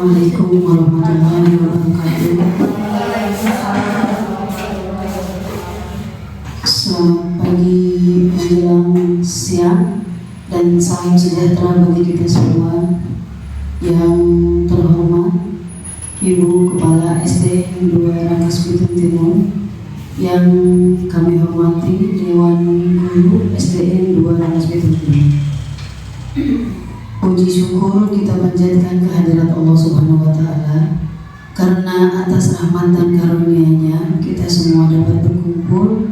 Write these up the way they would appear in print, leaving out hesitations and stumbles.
Assalamualaikum warahmatullahi wabarakatuh. Selamat pagi menjelang siang dan salam sejahtera bagi kita semua. Yang terhormat Ibu Kepala SD 2 Rangkas Bitung Timur, yang kami hormati Dewan Guru SDN 2 Rangkas Bitung Timur. Puji syukur kita panjatkan kehadirat Allah Subhanahu wa Ta'ala, karena atas rahmat dan karunia-Nya kita semua dapat berkumpul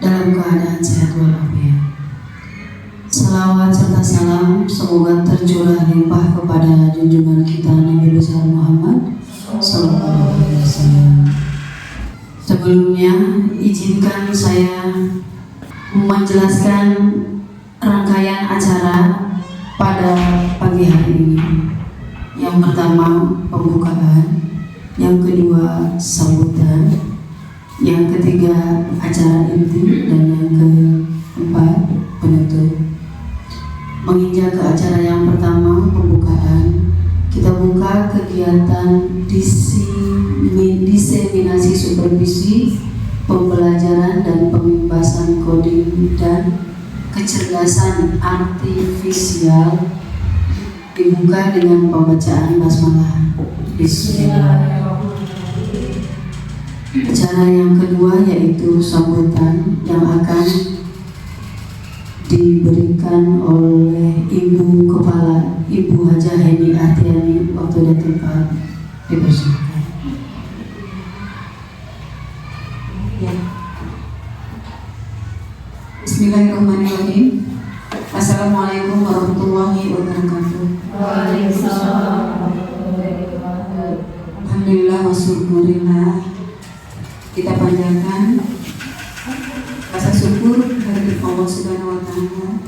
dalam keadaan sehat walafiat. Salawat serta salam semoga tercurah limpah kepada junjungan kita Nabi besar Muhammad Sallallahu Alaihi Wasallam. Sebelumnya izinkan saya menjelaskan rangkaian acara pada pagi hari ini. Yang pertama pembukaan, yang kedua sambutan, yang ketiga acara inti, dan yang keempat penutup. Menginjak ke acara yang pertama, pembukaan, kita buka kegiatan diseminasi supervisi pembelajaran dan pembebasan coding dan kecerdasan artifisial, dibuka dengan pembacaan basmalah. Bismillahirrahmanirrahim. Acara yang kedua yaitu sambutan yang akan diberikan oleh Ibu Kepala, Ibu Hajah Heni Ahtiani. Waktu dan tempat dipersilakan. Ya. Bismillahirrahmanirrahim. Assalamualaikum warahmatullahi wabarakatuh. Waalaikumsalam warahmatullahi wabarakatuh. Alhamdulillah wa syukurillah, kita panjatkan rasa syukur kehadirat Allah Subhanahu wa Ta'ala.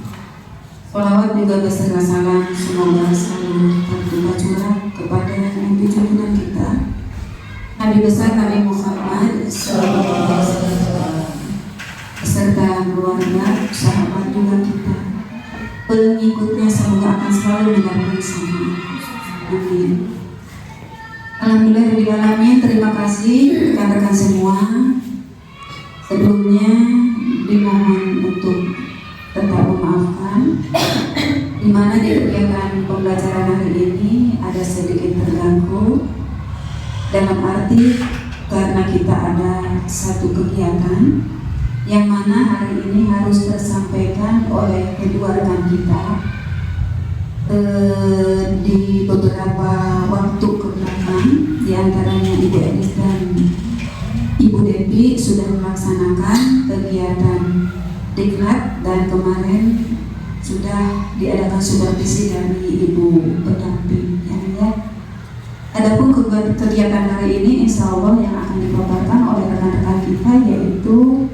Sholawat juga beserta salam semoga selalu tercurah kepada Nabi junjungan kita, Nabi besar Nabi Muhammad sallallahu alaihi wasallam, beserta keluarga, sahabat juga kita, pengikutnya semoga akan selalu mendapat bersama. Amin. Alhamdulillahirrahmanirrahim. Terima kasih rekan-rekan semua. Sebelumnya dimohon untuk tetap memaafkan di mana di kegiatan pembelajaran hari ini ada sedikit terganggu, dalam arti karena kita ada satu kegiatan yang mana hari ini harus tersampaikan oleh kedua rekan kita di beberapa waktu kebelakang, diantaranya Ibu Elis dan Ibu Devi sudah melaksanakan kegiatan diklat, dan kemarin sudah diadakan supervisi dari Ibu pendamping ya. Adapun kegiatan hari ini insya Allah yang akan dipaparkan oleh rekan-rekan kita yaitu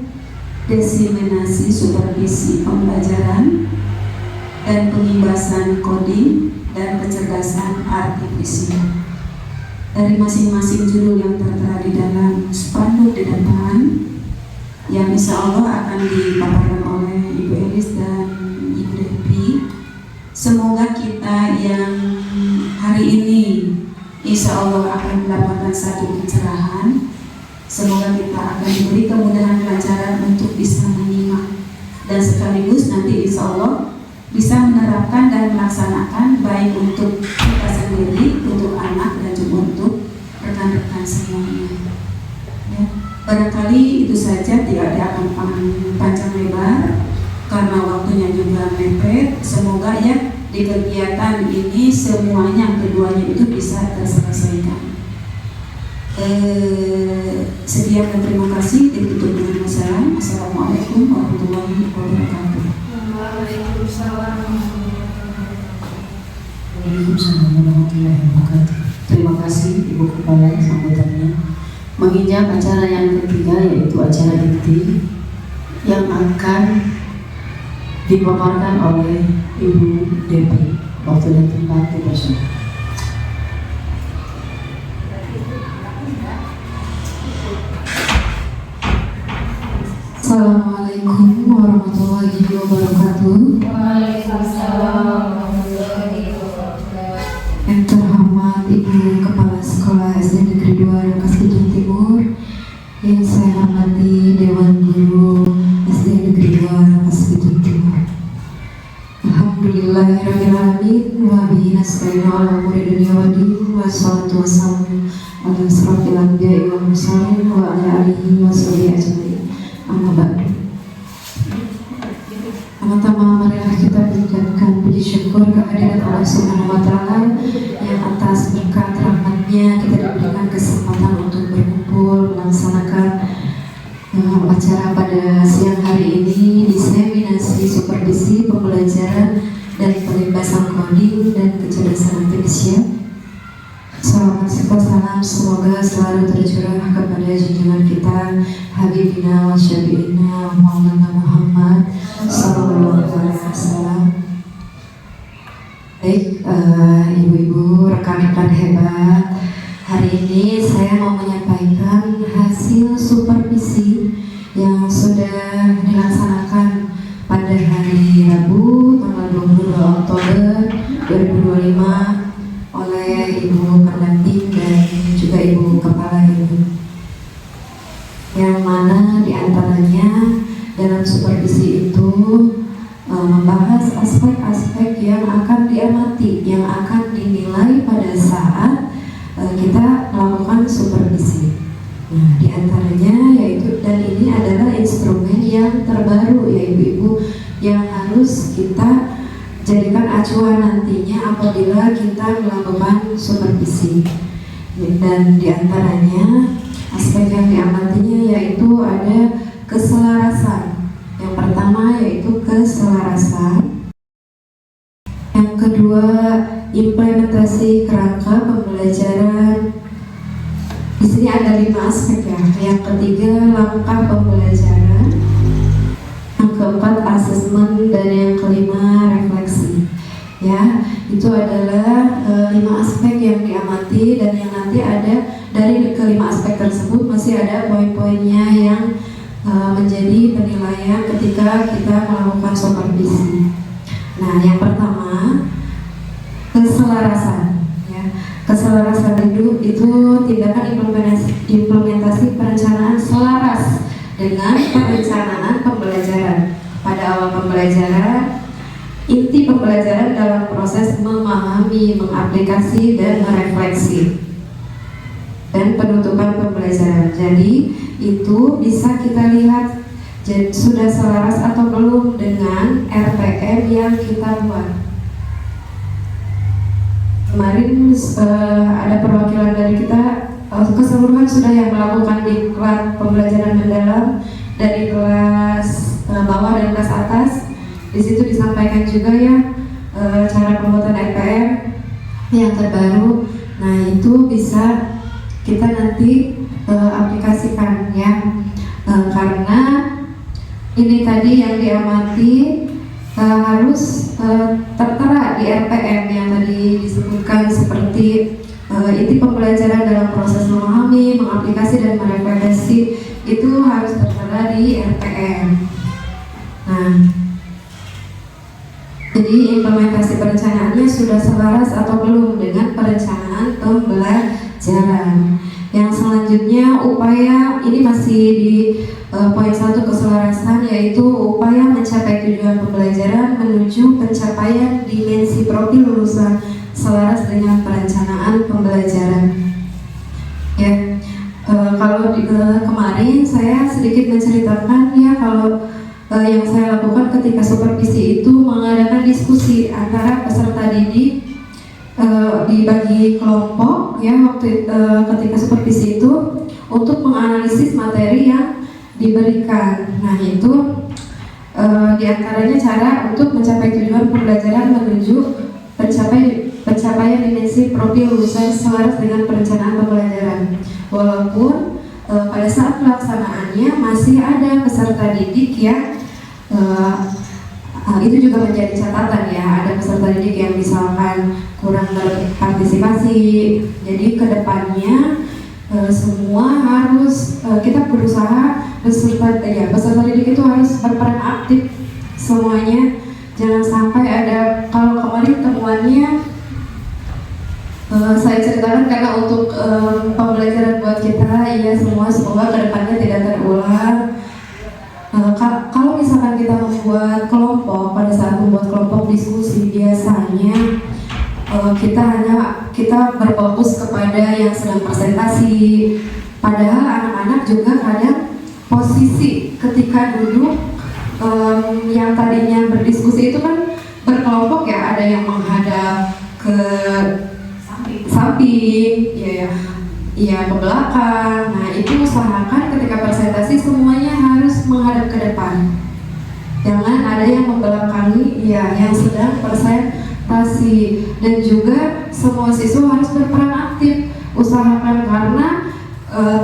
diseminasi supervisi pembelajaran dan pembebasan coding dan kecerdasan artifisial. Dari masing-masing judul yang tertera di dalam spanduk di depan, yang insya Allah akan dipaparkan oleh Ibu Elis dan Ibu Devi. Semoga kita yang hari ini insya Allah akan mendapatkan satu pencerahan. Semoga kita akan diberi kemudahan kelancaran untuk bisa menyimak dan sekaligus nanti insya Allah bisa menerapkan dan melaksanakan, baik untuk kita sendiri, untuk anak, dan juga untuk rekan-rekan semuanya ya. Barangkali itu saja, tidak akan panjang lebar karena waktunya juga mepet. Semoga ya di kegiatan ini semuanya keduanya itu bisa terselesaikan. Sekian dan terima kasih. Ditutup dengan salam. Assalamualaikum warahmatullahi wabarakatuh. Waalaikumsalam. Waalaikumsalam warahmatullahi wabarakatuh. Terima kasih Ibu Kepala sambutannya. Menginjak acara yang ketiga yaitu acara inti yang akan dipaparkan oleh Ibu Devi. Waktu dan tempat dipersilakan. Assalamualaikum warahmatullahi wabarakatuh. Waalaikumsalam warahmatullahi wabarakatuh. Yang terhormat Ibu Alhamdulillahirrahmanirrahim. Wa bihi nasta'inu ala umuri dunya wa din. Wassalatu wassalamu ala asrofil anbiya'i wal mursalin wa ala alihi wa sahbihi ajma'in. Amma ba'du. Pertama, marilah kita mengucapkan puji syukur kehadirat Allah Subhanahu wa Ta'ala yang atas berkat rahmatnya kita diberikan kesempatan untuk berkumpul melaksanakan acara pada siang hari ini, diseminasi supervisi pembelajaran dan pelimbasan coding dan kecerdasan artifisial. Salam serta salam semoga selalu tercurah kepada junjungan kita Habibina wa Syafi'ina Maulana Muhammad sallallahu alaihi wasallam. Baik, ibu-ibu, rekan-rekan hebat, hari ini saya mau menyampaikan hasil supervisi yang sudah dilaksanakan pada hari Rabu tanggal 22 Oktober 2025 oleh Ibu Pendamping dan juga Ibu Kepala Ibu, yang mana diantaranya dalam supervisi itu membahas aspek-aspek yang akan diamati, yang akan dinilai pada saat kita melakukan supervisi. Nah, diantaranya yaitu, dan ini adalah instrumen yang terbaru ya ibu-ibu, yang harus kita jadikan acuan nantinya apabila kita melakukan supervisi. Dan diantaranya aspek yang diamatinya yaitu ada keselarasan. Yang pertama yaitu keselarasan. Yang kedua, implementasi kerangka pembelajaran. Di sini ada 5 aspek ya. Yang ketiga, langkah pembelajaran. Yang keempat, asesmen, dan yang kelima, refleksi. Ya, itu adalah 5 aspek yang diamati, dan yang nanti ada dari kelima aspek tersebut masih ada poin-poinnya yang menjadi penilaian ketika kita melakukan supervisi. Nah, yang pertama, keselarasan. Ya, keselarasan itu tindakan implementasi perencanaan selaras dengan perencanaan pembelajaran. Pada awal pembelajaran, inti pembelajaran dalam proses memahami, mengaplikasi, dan merefleksi, dan penutupan pembelajaran. Jadi itu bisa kita lihat sudah selaras atau belum dengan RPM yang kita buat. Kemarin ada perwakilan dari kita, keseluruhan sudah yang melakukan diklat pembelajaran mendalam dari kelas bawah dan kelas atas. Di situ disampaikan juga ya cara pembuatan RPM yang terbaru. Nah, itu bisa kita nanti aplikasikan ya, karena ini tadi yang diamati harus tertera di RPM yang tadi disebutkan, seperti inti pembelajaran dalam proses memahami, mengaplikasi, dan merefleksi, itu harus tertera di RPM. Nah, jadi implementasi perencanaannya sudah selaras atau belum dengan perencanaan pembelajaran. Yang selanjutnya, upaya, ini masih di poin 1 keselarasan, yaitu upaya mencapai tujuan pembelajaran menuju pencapaian dimensi profil lulusan selaras dengan perencanaan pembelajaran. Ya, kalau kemarin saya sedikit menceritakan ya, kalau yang saya lakukan ketika supervisi itu mengadakan diskusi antara peserta didik, dibagi kelompok ya waktu ketika supervisi itu untuk menganalisis materi yang diberikan. Nah, itu diantaranya cara untuk mencapai tujuan pembelajaran menuju pencapaian dimensi profil lulusan selaras dengan perencanaan pembelajaran. Walaupun pada saat pelaksanaannya masih ada peserta didik yang itu juga menjadi catatan ya, ada peserta didik yang misalkan kurang berpartisipasi. Jadi kedepannya semua harus kita berusaha peserta didik itu harus berperan aktif semuanya. Jangan sampai ada, kalau kemarin temuannya saya ceritakan karena untuk pembelajaran buat kita ya semua, semoga kedepannya tidak terulang. Kalau misalkan kita membuat kelompok, pada saat membuat kelompok kelompok diskusi biasanya kita berfokus kepada yang sedang presentasi, padahal anak-anak juga kadang posisi ketika duduk yang tadinya berdiskusi itu kan berkelompok ya, ada yang menghadap ke samping, ya ke belakang. Nah itu usahakan ketika presentasi semuanya harus menghadap ke depan. Jangan ada yang membelakangi yang sedang presentasi. Dan juga semua siswa harus berperan aktif. Usahakan karena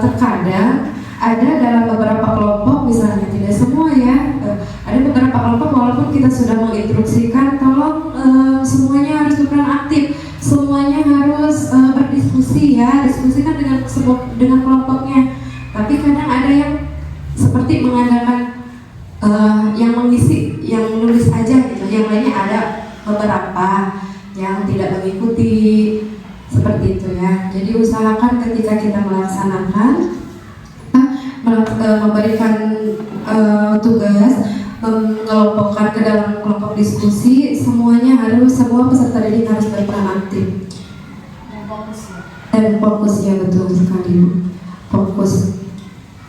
terkadang ada dalam beberapa kelompok, misalnya tidak semua ya, ada beberapa kelompok walaupun kita sudah menginstruksikan tolong semuanya harus berperan aktif, semuanya harus berdiskusi ya, diskusikan dengan kelompoknya. Tapi kadang ada yang seperti mengandalkan yang mengisi, yang menulis aja gitu, yang lainnya ada beberapa yang tidak mengikuti seperti itu ya. Jadi usahakan ketika kita melaksanakan memberikan tugas, mengelompokkan ke dalam kelompok diskusi, semua peserta didik harus berperan aktif dan fokus ya, betul sekali, fokus.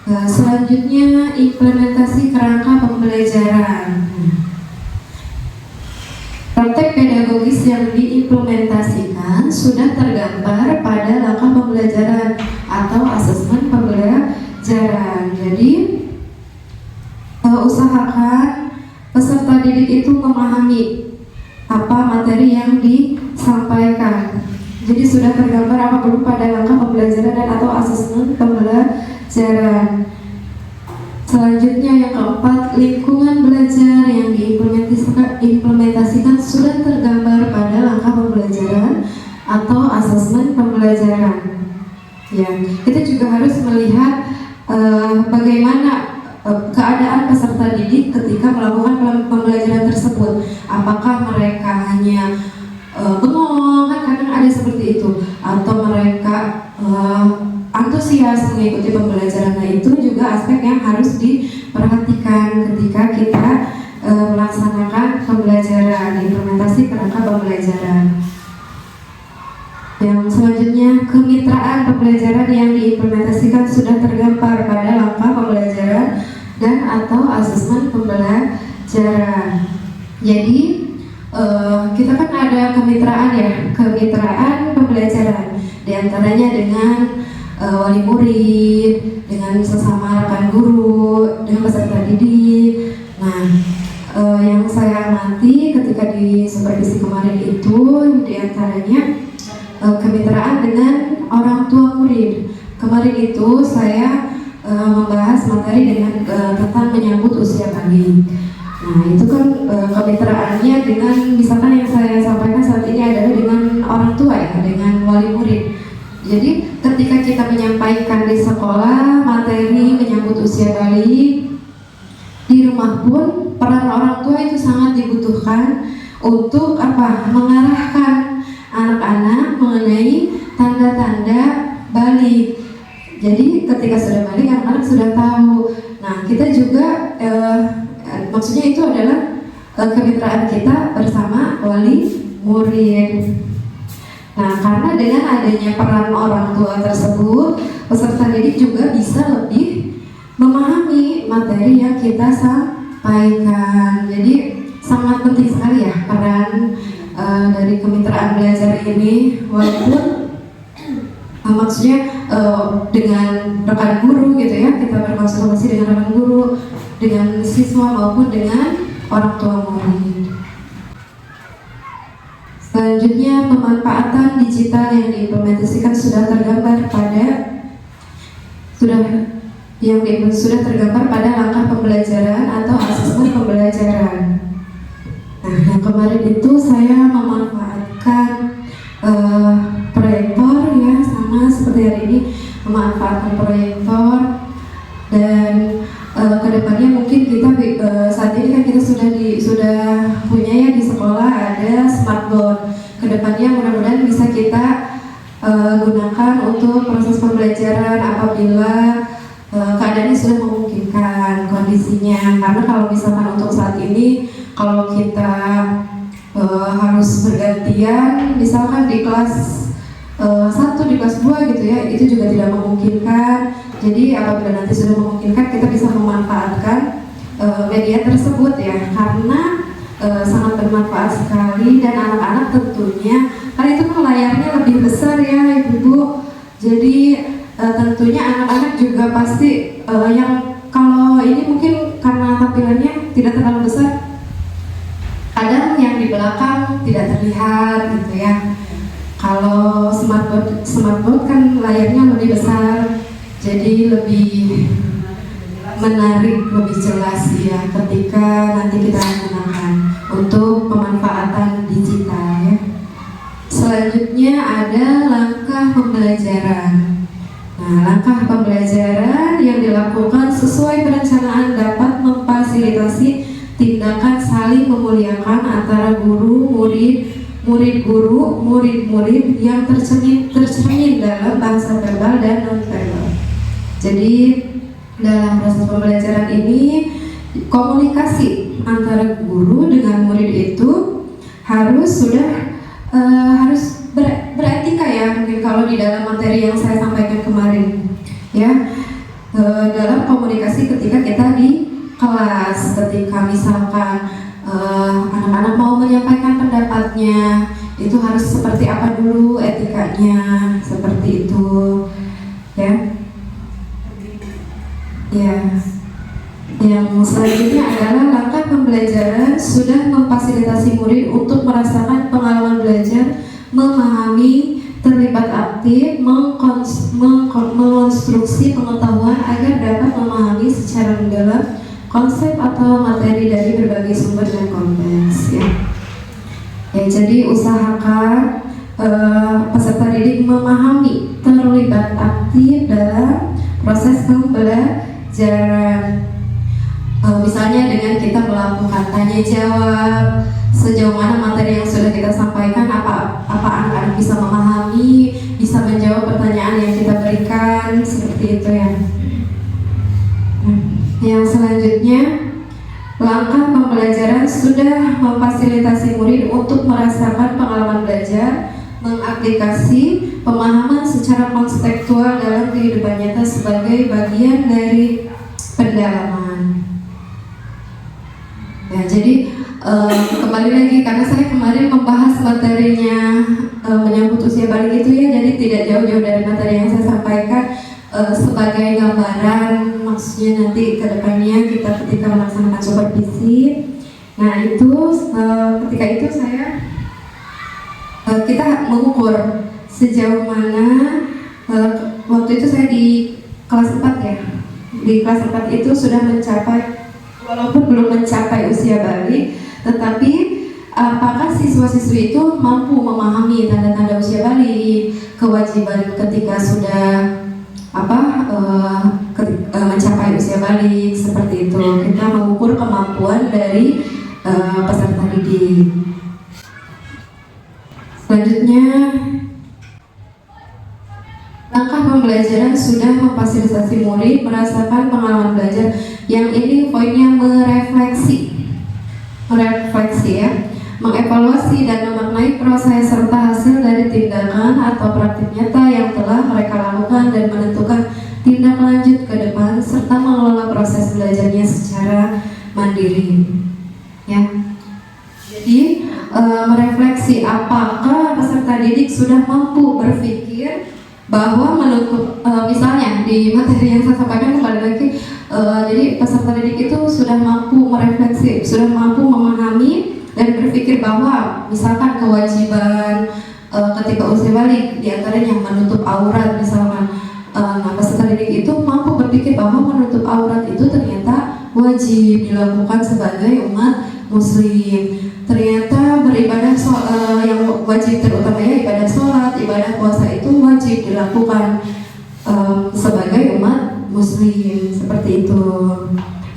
Selanjutnya implementasi kerangka pembelajaran. Praktek pedagogis yang diimplementasikan sudah tergambar pada langkah pembelajaran atau asesmen pembelajaran. Jadi usahakan peserta didik itu memahami apa materi yang disampaikan. Jadi sudah tergambar apa belum pada langkah pembelajaran dan atau asesmen pembelajaran. Selanjutnya yang keempat, lingkungan belajar yang diimplementasikan sudah tergambar pada langkah pembelajaran atau asesmen pembelajaran. Ya, kita juga harus melihat bagaimana keadaan peserta didik ketika melakukan pembelajaran tersebut. Apakah mereka hanya bengong, kan kadang ada seperti itu, atau mereka antusias mengikuti pembelajaran. Nah itu juga aspek yang harus diperhatikan ketika kita melaksanakan pembelajaran, implementasi kerangka pembelajaran. Yang selanjutnya, kemitraan pembelajaran yang diimplementasikan sudah tergambar pada langkah pembelajaran dan atau asesmen pembelajaran. Jadi kita kan ada kemitraan pembelajaran, diantaranya dengan wali murid, dengan sesama rekan guru, dengan peserta didik. Nah, yang saya amati ketika di supervisi kemarin itu diantaranya kemitraan dengan orang tua murid. Kemarin itu saya membahas materi dengan tentang menyambut usia bayi. Nah itu kan kemitraannya dengan, misalkan yang saya sampaikan saat ini adalah dengan orang tua ya, dengan wali murid. Jadi ketika kita menyampaikan di sekolah materi menyambut usia bayi, di rumah pun peran orang tua itu sangat dibutuhkan untuk mengarahkan anak-anak mengenai tanda-tanda balik. Jadi ketika sudah balik, anak-anak sudah tahu. Nah kita juga maksudnya itu adalah kemitraan kita bersama wali murid. Nah karena dengan adanya peran orang tua tersebut, peserta didik juga bisa lebih memahami materi yang kita sampaikan. Jadi sangat penting sekali ya peran dari kemitraan belajar ini, walaupun maksudnya dengan rekan guru gitu ya, kita berkonsultasi dengan rekan guru, dengan siswa maupun dengan orang tua murid. Selanjutnya, pemanfaatan digital yang diimplementasikan sudah tergambar pada langkah pembelajaran atau asesmen pembelajaran. Nah, yang kemarin itu saya memanfaatkan proyektor ya, sama seperti hari ini memanfaatkan proyektor, dan kedepannya mungkin kita saat ini kan kita sudah punya ya di sekolah ada smartboard. Kedepannya mudah-mudahan bisa kita gunakan untuk proses pembelajaran apabila keadaannya sudah memungkinkan kondisinya. Karena kalau misalkan untuk saat ini, kalau kita harus bergantian, misalkan di kelas 1, di kelas 2 gitu ya, itu juga tidak memungkinkan. Jadi apabila nanti sudah memungkinkan, kita bisa memanfaatkan media tersebut ya, karena sangat bermanfaat sekali. Dan anak-anak tentunya, karena itu kan layarnya lebih besar ya Ibu-ibu, jadi tentunya anak-anak juga pasti yang kalau ini mungkin karena tampilannya tidak terlalu besar, kadang yang di belakang tidak terlihat gitu ya. Kalau smartboard kan layarnya lebih besar, jadi lebih menarik, lebih jelas ya ketika nanti kita menggunakan untuk pemanfaatan digital ya. Selanjutnya ada langkah pembelajaran. Nah, langkah pembelajaran yang dilakukan sesuai perencanaan dapat memfasilitasi tindakan saling memuliakan antara guru, murid-guru, murid-murid yang tercermin dalam bahasa verbal dan non-verbal. Jadi dalam proses pembelajaran ini, komunikasi antara guru dengan murid itu harus beretika ya, mungkin kalau di dalam materi yang saya sampaikan kemarin ya, dalam komunikasi ketika kita di kelas, ketika misalkan anak-anak mau menyampaikan pendapatnya, itu harus seperti apa dulu etikanya, seperti itu ya. Yang selanjutnya adalah langkah pembelajaran sudah memfasilitasi murid untuk merasakan pengalaman belajar, memahami, terlibat aktif, mengonstruksi pengetahuan agar dapat memahami secara mendalam konsep atau materi dari berbagai sumber dan konteks ya. Jadi usahakan peserta didik memahami, terlibat aktif dalam proses pembelajaran. Misalnya dengan kita melakukan tanya jawab, sejauh mana materi yang sudah kita sampaikan, apa anak-anak bisa memahami, bisa menjawab pertanyaan yang kita berikan, seperti itu ya. Yang selanjutnya, langkah pembelajaran sudah memfasilitasi murid untuk merasakan pengalaman belajar, mengaplikasi pemahaman secara konseptual dalam kehidupan nyata sebagai bagian dari pendalaman. Ya, jadi kembali lagi, karena saya kemarin membahas materinya menyangkut usia balik itu ya, jadi tidak jauh-jauh dari materi yang saya sampaikan, sebagai gambaran, maksudnya nanti kedepannya kita ketika melaksanakan supervisi, nah itu ketika itu kita mengukur sejauh mana, waktu itu saya di kelas 4 ya, di kelas 4 itu sudah mencapai, walaupun belum mencapai usia balik, tetapi apakah siswa-siswi itu mampu memahami tanda-tanda usia balik, kewajiban ketika sudah mencapai usia balik, seperti itu. Kita mengukur kemampuan dari peserta didik. Selanjutnya, langkah pembelajaran sudah memfasilitasi murid merasakan pengalaman belajar. Yang ini poinnya merefleksi ya, mengevaluasi dan memaknai proses serta hasil dari tindakan atau praktik nyata yang telah mereka lakukan dan menentukan tindak lanjut ke depan serta mengelola proses belajarnya secara mandiri ya. Jadi merefleksi apakah peserta didik sudah mampu berpikir bahwa menutup, misalnya di materi yang saya sampaikan kembali lagi, jadi peserta didik itu sudah mampu merefleksi, sudah mampu memahami dan berpikir bahwa misalkan kewajiban ketika usia balik diantaranya menutup aurat misalkan, nah peserta didik itu mampu berpikir bahwa menutup aurat itu ternyata wajib dilakukan sebagai umat muslim. Ternyata beribadah yang wajib terutama ya ibadah sholat, ibadah puasa itu wajib dilakukan sebagai umat muslim, seperti itu.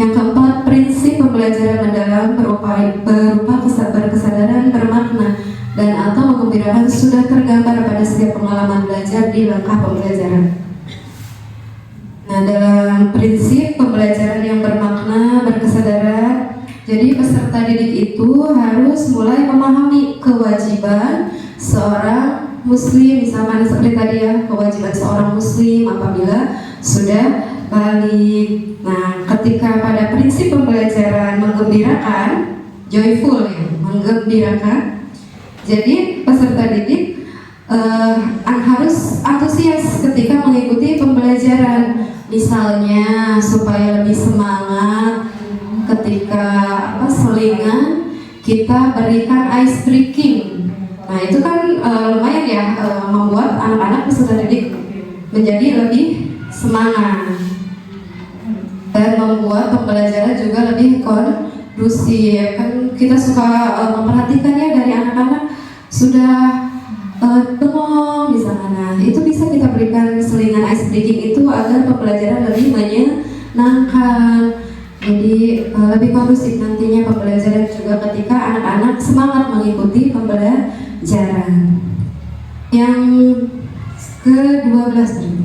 Yang keempat, prinsip pembelajaran mendalam berupa berkesadaran bermakna dan atau menggembirakan sudah tergambar pada setiap pengalaman belajar di langkah pembelajaran. Nah, dalam prinsip pembelajaran yang bermakna, berkesadaran, Jadi peserta didik itu harus mulai memahami kewajiban seorang muslim, misalnya seperti tadi ya, kewajiban seorang muslim apabila sudah balik. Nah, ketika pada prinsip pembelajaran menggembirakan, joyful ya, menggembirakan. Jadi peserta didik harus antusias ketika mengikuti pembelajaran, misalnya supaya lebih semangat ketika selingan kita berikan ice breaking. Nah itu kan lumayan ya, membuat anak-anak peserta didik menjadi lebih semangat dan membuat pembelajaran juga lebih kondusif. Kan kita suka memperhatikan ya dari anak-anak sudah bengong misalnya. Nah, itu bisa kita berikan selingan ice breaking itu agar pembelajaran lebih menyenangkan. Jadi lebih kondusif nantinya pembelajaran juga ketika anak-anak semangat mengikuti pembelajaran. Yang ke-12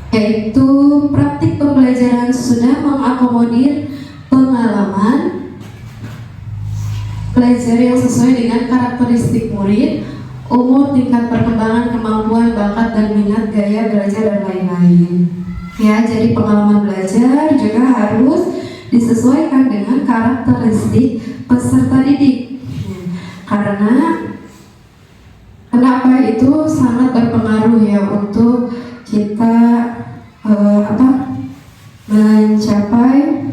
yaitu praktik pembelajaran sudah mengakomodir pengalaman belajar yang sesuai dengan karakteristik murid, umur, tingkat perkembangan, kemampuan, bakat, dan minat, gaya belajar, dan lain-lain. Ya, jadi pengalaman belajar juga harus disesuaikan dengan karakteristik peserta didik. Karena kenapa itu sangat berpengaruh ya untuk kita mencapai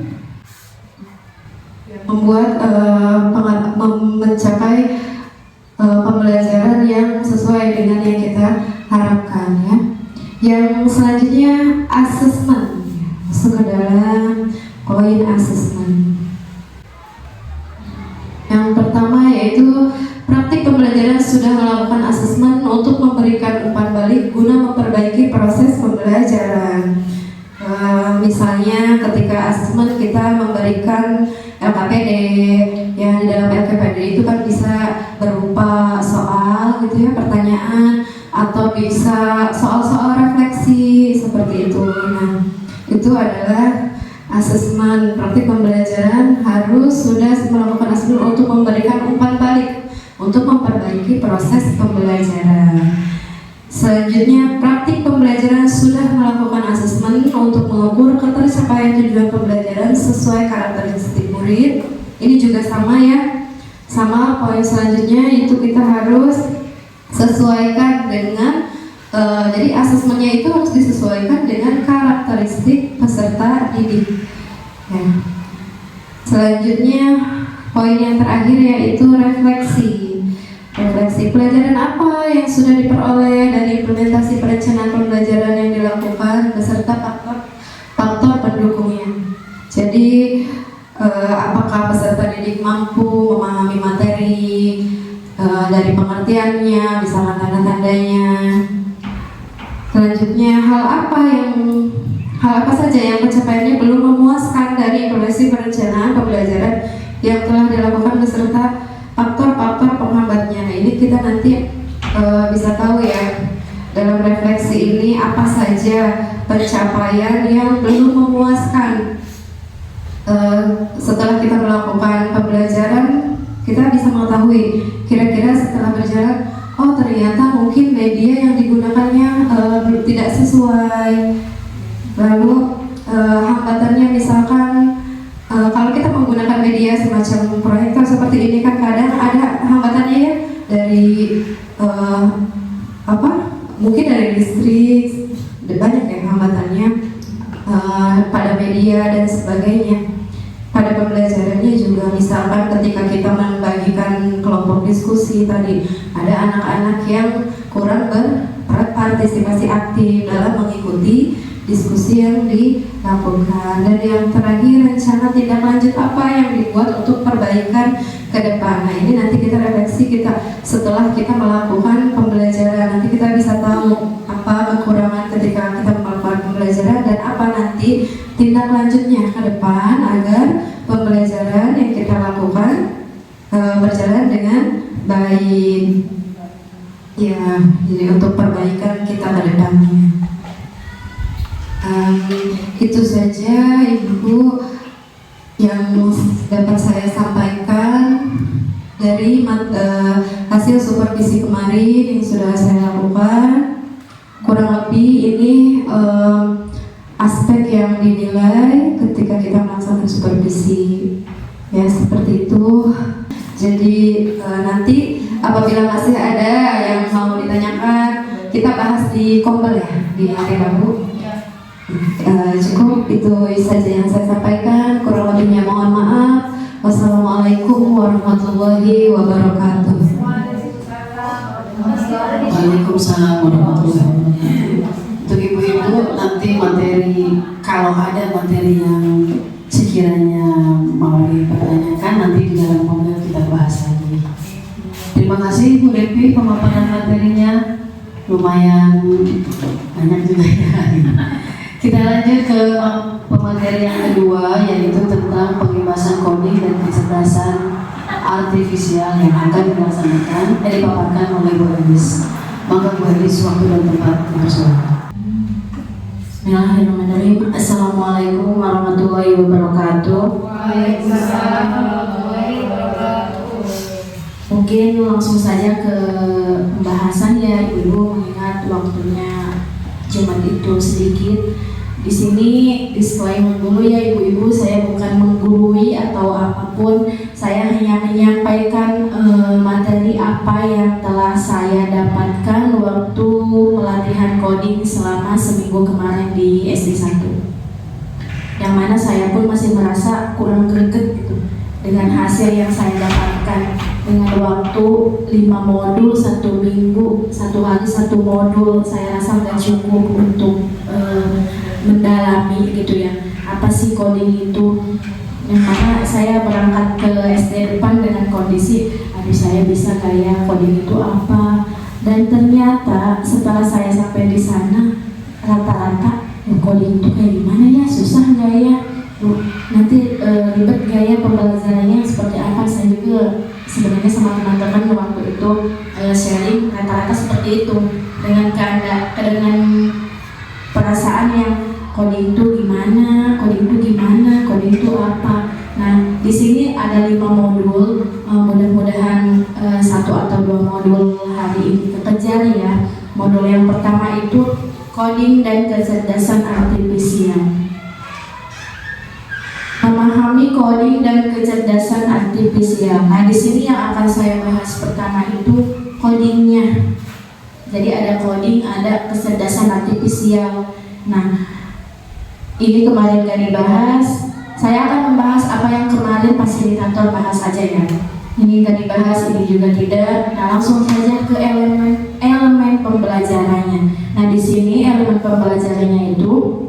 mencapai pembelajaran yang sesuai dengan yang kita harapkan ya. Yang selanjutnya asesmen, masuk ke dalam poin asesmen. Yang pertama yaitu praktik pembelajaran sudah melakukan asesmen untuk memberikan umpan balik guna memperbaiki proses pembelajaran. Misalnya ketika asesmen kita memberikan LKPD, yang di dalam LKPD itu kan bisa berupa soal gitu ya, pertanyaan, atau bisa soal-soal refleksi seperti itu. Nah, itu adalah asesmen. Praktik pembelajaran harus sudah melakukan asesmen untuk memberikan umpan balik untuk memperbaiki proses pembelajaran. Selanjutnya, praktik pembelajaran sudah melakukan asesmen untuk mengukur ketercapaian tujuan pembelajaran sesuai karakteristik murid. Ini juga sama ya, sama poin selanjutnya itu kita harus sesuaikan dengan jadi asesmennya itu harus disesuaikan dengan karakteristik peserta didik ya. Selanjutnya poin yang terakhir yaitu refleksi. Refleksi pelajaran apa yang sudah diperoleh dari implementasi perencanaan pembelajaran yang dilakukan beserta faktor pendukungnya. Jadi apakah peserta didik mampu memahami materi dari pengertiannya, misalnya tanda-tandanya. Selanjutnya hal apa saja yang pencapaiannya belum memuaskan dari implementasi perencanaan pembelajaran yang telah dilakukan beserta faktor-faktor penghambatnya. Nah, ini kita nanti bisa tahu ya dalam refleksi ini apa saja pencapaian yang belum memuaskan. Setelah kita melakukan pembelajaran, kita bisa mengetahui kira-kira setelah berjalan, oh ternyata mungkin media yang digunakannya tidak sesuai. Lalu hambatannya misalkan kalau kita menggunakan media semacam proyektor seperti ini kan kadang ada hambatannya ya dari mungkin dari listrik, banyak ya hambatannya pada media dan sebagainya. Pada pembelajarannya juga misalkan ketika kita membagikan kelompok diskusi tadi, ada anak-anak yang kurang berpartisipasi aktif dalam mengikuti diskusi yang dilakukan. Dan yang terakhir, rencana tindak lanjut apa yang dibuat untuk perbaikan ke depan. Nah, ini nanti kita refleksi setelah kita melakukan pembelajaran, nanti kita bisa tahu apa kekurangan ketika kita melakukan pembelajaran dan apa nanti tindak lanjutnya ke depan agar pembelajaran yang kita lakukan berjalan dengan baik. Ya, jadi untuk perbaikan kita ke depannya. Itu saja Ibu yang dapat saya sampaikan dari hasil supervisi kemarin yang sudah saya lakukan, kurang lebih ini aspek yang dinilai ketika kita melaksanakan supervisi, ya seperti itu. Jadi nanti apabila masih ada yang mau ditanyakan, kita bahas di Kombel ya, di hari Rabu. Cukup itu saja yang saya sampaikan, kurang lebihnya mohon maaf. Wassalamualaikum warahmatullahi wabarakatuh. Waalaikumsalam warahmatullahi wabarakatuh. Untuk ibu-ibu nanti materi, kalau ada materi yang sekiranya mau dipertanyakan nanti di dalam mobil kita bahas lagi. Terima kasih Bu Devi, pemaparan materinya lumayan banyak juga ya. Kita lanjut ke pemateri yang kedua, yaitu tentang pengembasan coding dan kecerdasan artifisial yang akan dipaparkan oleh Bu Elis. Maka Bu Elis, waktu dan tempat dipersilakan. Bismillahirrahmanirrahim. Assalamualaikum warahmatullahi wabarakatuh. Waalaikumsalam warahmatullahi wabarakatuh. Mungkin langsung saja ke pembahasan ya Ibu, mengingat waktunya Jumat itu sedikit. Di sini disclaimer dulu ya Ibu-ibu, saya bukan menggurui atau apapun. Saya hanya menyampaikan materi apa yang telah saya dapatkan waktu pelatihan coding selama seminggu kemarin di SD1. Yang mana saya pun masih merasa kurang greget gitu dengan hasil yang saya dapatkan, dengan waktu 5 modul 1 minggu, 1 hari 1 modul. Saya rasa nggak cukup untuk mendalami gitu ya, apa sih coding itu. Yang mana saya berangkat ke SD depan dengan kondisi, aduh saya bisa kayak coding itu apa. Dan ternyata setelah saya sampai di sana, rata-rata coding itu kayak gimana ya, susah nggak ya, nanti ribet gak ya pembelajarannya, seperti apa. Saya juga sebenarnya sama teman-teman waktu itu sharing, rata-rata seperti itu, dengan perasaan yang coding itu gimana, coding itu apa. Nah, di sini ada 5 modul, mudah-mudahan 1 atau 2 modul hari ini terkejar ya. Modul yang pertama itu coding dan kecerdasan artifisial. Memahami coding dan kecerdasan artifisial. Nah, di sini yang akan saya bahas pertama itu codingnya. Jadi ada coding, ada kecerdasan artifisial. Nah, ini kemarin gak dibahas. Saya akan membahas apa yang kemarin fasilitator bahas aja ya. Ini gak dibahas, ini juga tidak. Nah, langsung saja ke elemen pembelajarannya. Nah, di sini elemen pembelajarannya itu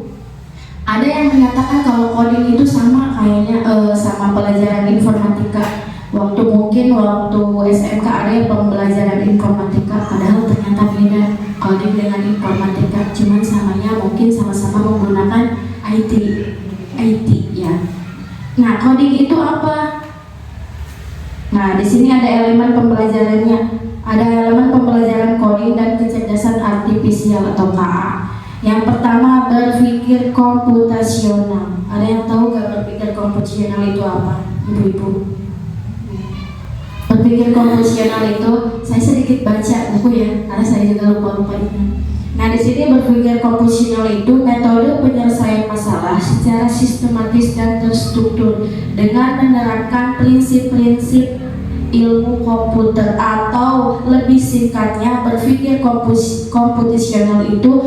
ada yang menyatakan kalau coding itu sama kayaknya sama pelajaran informatika. Waktu SMK ada yang pembelajaran informatika, padahal ternyata beda coding dengan informatika. Cuman samanya mungkin sama-sama menggunakan IT ya. Nah, coding itu apa? Nah, di sini ada elemen pembelajarannya. Ada elemen pembelajaran coding dan kecerdasan artifisial atau KA. Yang pertama, berpikir komputasional. Ada yang tahu gak berpikir komputasional itu apa, Ibu-ibu? Berpikir komputasional itu, saya sedikit baca buku ya, karena saya juga lupa ini. Nah, di sini berpikir komputasional itu metode penyelesaian masalah secara sistematis dan terstruktur dengan menerapkan prinsip-prinsip ilmu komputer, atau lebih singkatnya berpikir komputasional itu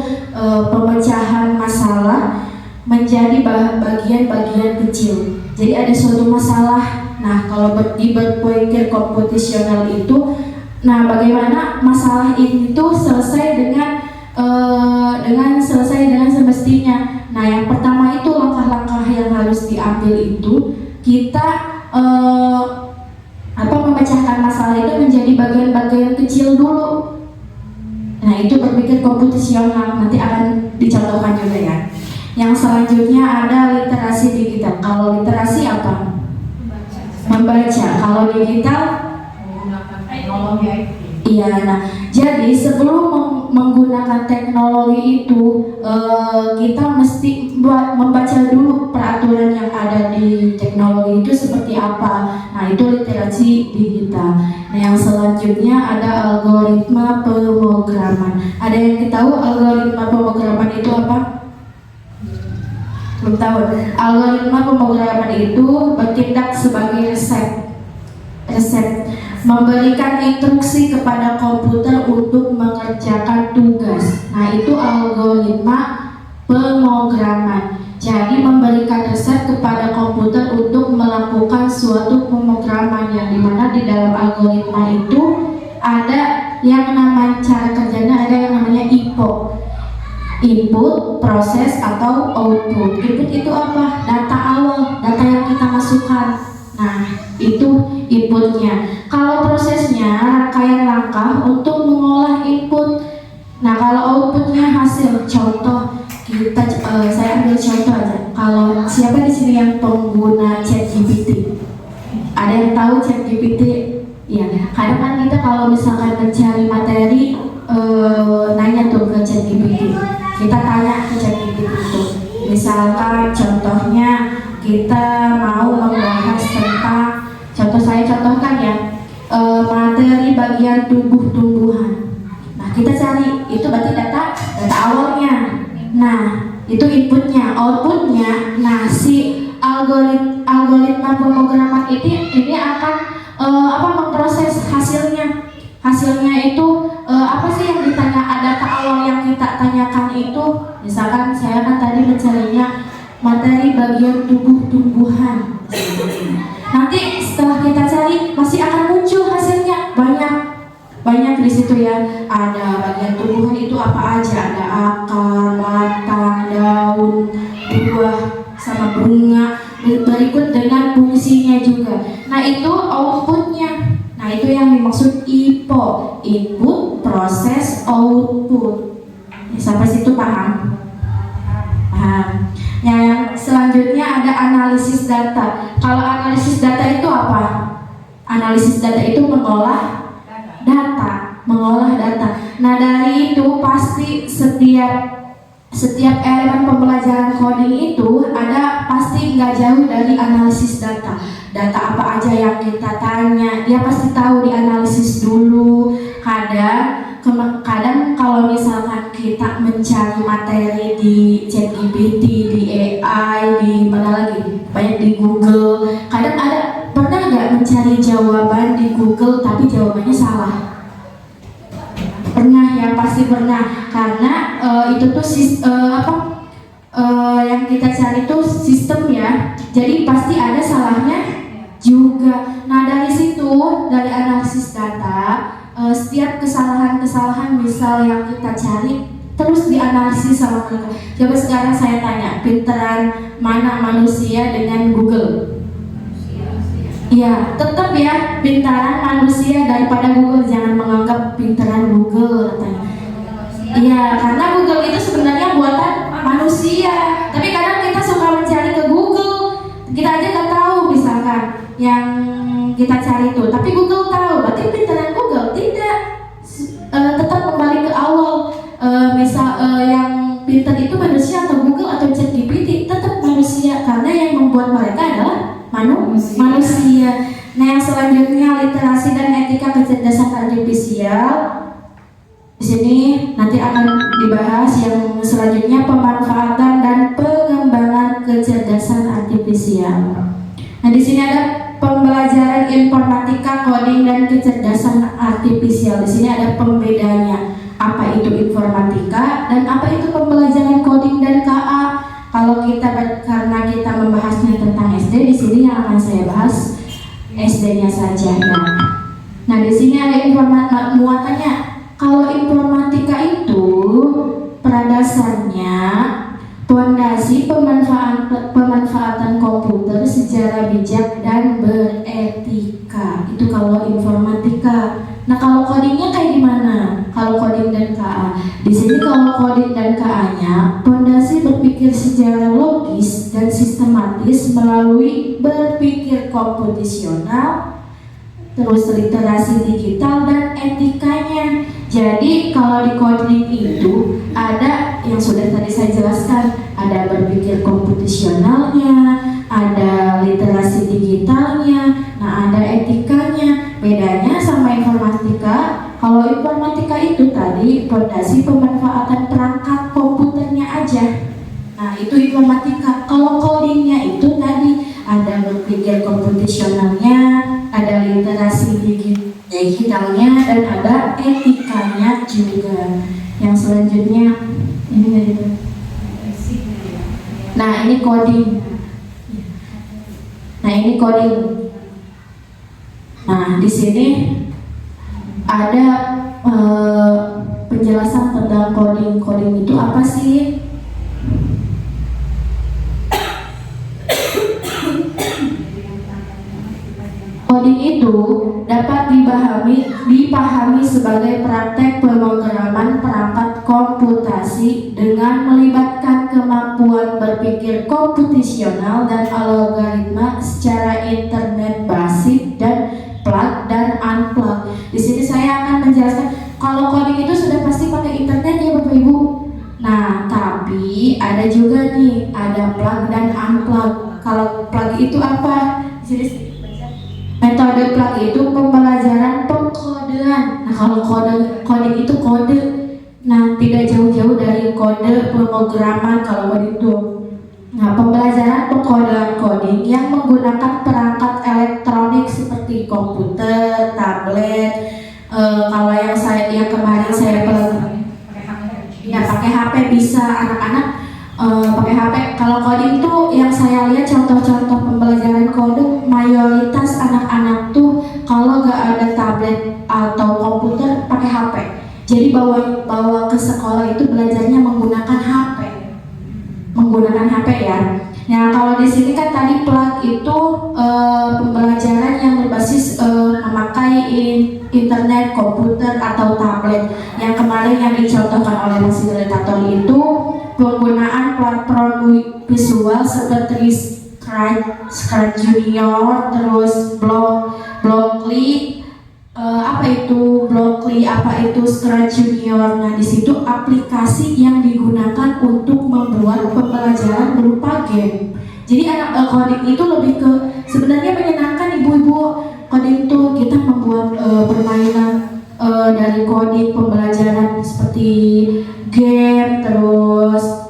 pemecahan masalah menjadi bagian-bagian kecil. Jadi ada suatu masalah. Nah, kalau berpikir komputasional itu, nah bagaimana masalah ini tuh selesai dengan semestinya. Nah, yang pertama itu langkah-langkah yang harus diambil itu kita memecahkan masalah itu menjadi bagian-bagian kecil dulu. Nah, itu berpikir komputasional, nanti akan dicontohkan juga ya. Yang selanjutnya ada literasi digital. Kalau literasi apa? Membaca. Kalau digital? Iya. Nah, jadi sebelum menggunakan teknologi itu kita mesti membaca dulu peraturan yang ada di teknologi itu seperti apa. Nah, itu literasi digital. Nah, yang selanjutnya ada algoritma pemrograman. Ada yang tahu algoritma pemrograman itu apa? Belum tahu. Algoritma pemrograman itu bertindak sebagai resep, memberikan instruksi kepada komputer untuk mengerjakan tugas. Nah, itu algoritma pemrograman. Jadi memberikan resep kepada komputer untuk melakukan suatu pemrograman, yang dimana di dalam algoritma itu ada yang namanya cara kerjanya, ada yang namanya input, proses, atau output. Input itu apa? Data awal, data yang kita masukkan. Nah, itu inputnya. Kalau prosesnya rangkaian langkah untuk mengolah input. Nah, kalau outputnya hasil. Contoh, saya ambil contoh aja. Kalau siapa di sini yang pengguna ChatGPT? Ada yang tahu ChatGPT? Ya, kadang kan kita kalau misalkan mencari materi, nanya tuh ke ChatGPT. Kita tanya ke ChatGPT itu. Misalkan contohnya kita mau membahas tentang, saya contohkan ya, materi bagian tubuh tumbuhan. Nah, kita cari, itu berarti data awalnya. Nah, itu inputnya, outputnya. Nah, si algoritma pemrograman ini akan memproses hasilnya. Hasilnya itu apa sih yang ditanya, data awal yang kita tanyakan itu. Misalkan saya kan tadi mencarinya materi bagian tubuh tumbuhan. Nanti setelah kita cari masih akan muncul hasilnya banyak di situ ya. Ada bagian tumbuhan itu apa aja, ada akar, batang, daun, buah, sama bunga, berikut dengan fungsinya juga. Nah, itu outputnya. Nah, itu yang dimaksud IPO, input, proses, output. Sampai situ paham? Paham. Yang selanjutnya ada analisis data. Kalau analisis data itu apa? Analisis data itu mengolah data. Nah, dari itu pasti setiap elemen pembelajaran coding itu ada pasti nggak jauh dari analisis data. Data apa aja yang kita tanya, dia pasti tahu dianalisis dulu. Kadang kalau misalkan kita mencari materi di ChatGPT, di AI, di mana lagi, banyak di Google. Kadang pernah nggak mencari jawaban di Google tapi jawabannya salah? Pernah ya, pasti pernah. Karena itu tuh yang kita cari itu sistem ya. Jadi pasti ada salahnya juga. Nah, dari situ, dari analisis data, setiap kesalahan misal yang kita cari terus dianalisis sama mereka. Coba sekarang saya tanya, pinteran mana manusia dengan Google? Iya, tetap ya, pintaran manusia daripada Google. Jangan menganggap pintaran Google katanya. Iya, karena Google itu sebenarnya buatan manusia. Tapi kadang kita suka mencari ke Google, kita aja nggak tahu misalkan yang kita cari itu. Tapi Google tahu, berarti pintaran Google tidak. Tetap kembali ke awal. Yang pintar itu manusia atau Google atau ChatGPT, tetap manusia, karena yang membuat mereka adalah manusia. Nah, yang selanjutnya literasi dan etika kecerdasan artifisial. Di sini nanti akan dibahas yang selanjutnya, pemanfaatan dan pengembangan kecerdasan artifisial. Nah, di sini ada pembelajaran informatika, coding dan kecerdasan artifisial. Di sini ada pembedanya. Apa itu informatika dan apa itu pembelajaran coding dan KA. Kalau karena kita membahasnya tentang SD, di sini yang akan saya bahas SD-nya saja ya. Nah, di sini ada muatannya. Kalau informatika itu pada dasarnya pondasi pemanfaatan komputer secara bijak dan beretika. Itu kalau informatika. Nah, kalau codingnya kayak gimana? Kalau coding dan KA, di sini kalau coding dan KA-nya, pondasi berpikir secara logis dan sistematis melalui berpikir komputasional, terus literasi digital dan etikanya. Jadi kalau di coding itu ada yang sudah tadi saya jelaskan, ada berpikir komputasionalnya, ada literasi digitalnya, nah ada etikanya. Bedanya sama informatika, kalau informatika itu tadi fondasi pemanfaatan perangkat komputernya aja. Nah itu informatika. Kalau codingnya itu tadi ada berpikir komputasionalnya, ada literasi digitalnya, dan ada etikanya juga. Yang selanjutnya ini gitu. Nah ini coding. Nah ini coding. Nah di sini ada penjelasan tentang coding. Coding itu apa sih? Coding itu dapat dipahami sebagai praktek pemrograman perangkat komputasi dengan melibatkan kemampuan berpikir komputasional dan algoritma secara internet basic dan plug dan unplug. Di sini saya akan menjelaskan kalau coding itu sudah pasti pakai internet ya Bapak Ibu. Nah, tapi ada juga nih, ada plug dan unplug. Kalau plug itu apa? Metode plug itu pembelajaran pengkodean. Nah, kalau coding itu kode. Nah, tidak jauh-jauh dari kode pemrograman kalau begitu. Nah, pembelajaran pengkodean coding yang menggunakan perangkat elektronik seperti komputer, tablet. Kalau yang kemarin saya ya pakai HP bisa anak-anak pakai HP. Kalau coding tuh yang saya lihat contoh-contoh pembelajaran kode mayoritas anak-anak tuh kalau nggak ada tablet atau komputer pakai HP. Jadi bawa ke sekolah itu belajarnya menggunakan HP ya. Nah kalau di sini kan tadi plug itu pembelajaran yang berbasis memakai internet, komputer atau tablet. Yang kemarin yang dicontohkan oleh fasilitator itu penggunaan platform visual seperti Scratch Junior, terus Blockly, Scratch Junior. Nah di situ aplikasi yang digunakan untuk membuat pembelajaran berupa game. Jadi anak coding itu lebih ke sebenarnya menyenangkan ibu-ibu. Coding itu kita membuat permainan dari coding pembelajaran seperti game, terus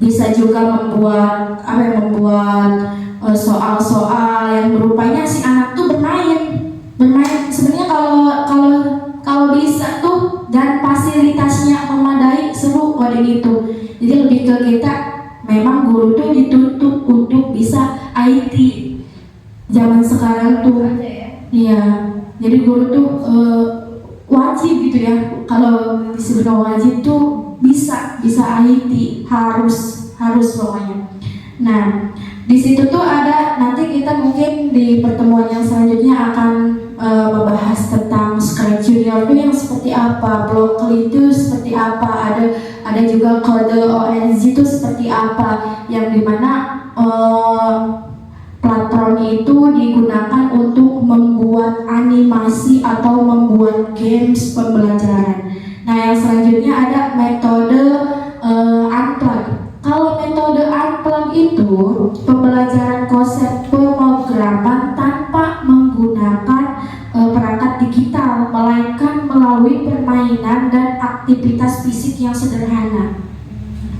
bisa juga membuat soal-soal yang berupanya si anak tuh bermain. Sebenarnya kalau bisa tuh dan fasilitasnya memadai, seru coding itu. Jadi lebih ke kita memang guru tuh dituntut untuk bisa IT zaman sekarang tuh. Iya. Jadi guru tuh wajib gitu ya. Kalau disebut wajib tuh bisa IT, harus pokoknya. Nah, di situ tuh ada, nanti kita mungkin di pertemuan yang selanjutnya akan membahas tentang Scratch Junior itu yang seperti apa, Blockly itu seperti apa, ada juga kode ONG itu seperti apa, yang dimana platform itu digunakan untuk membuat animasi atau membuat games pembelajaran. Nah yang selanjutnya ada metode unplug. Kalau metode unplug itu pembelajaran konsep pemrograman tanpa menggunakan perangkat digital, melainkan melalui permainan dan aktivitas fisik yang sederhana.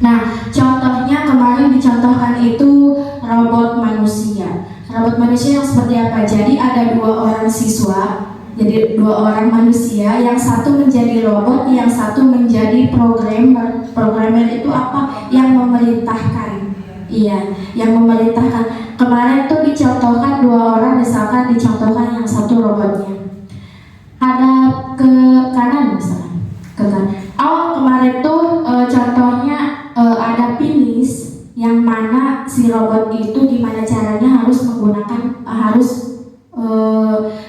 Nah, contohnya kemarin dicontohkan itu robot manusia. Robot manusia yang seperti apa? Jadi ada 2 orang siswa, jadi 2 orang manusia, yang satu menjadi robot, yang satu menjadi programmer. Programmer itu apa? Yang memerintahkan. Iya, yang memerintahkan. Kemarin tuh dicontohkan 2 orang, misalkan dicontohkan yang satu robotnya hadap ke kanan misalnya, ke kanan. Kemarin tuh contohnya ada finish, yang mana si robot itu gimana caranya harus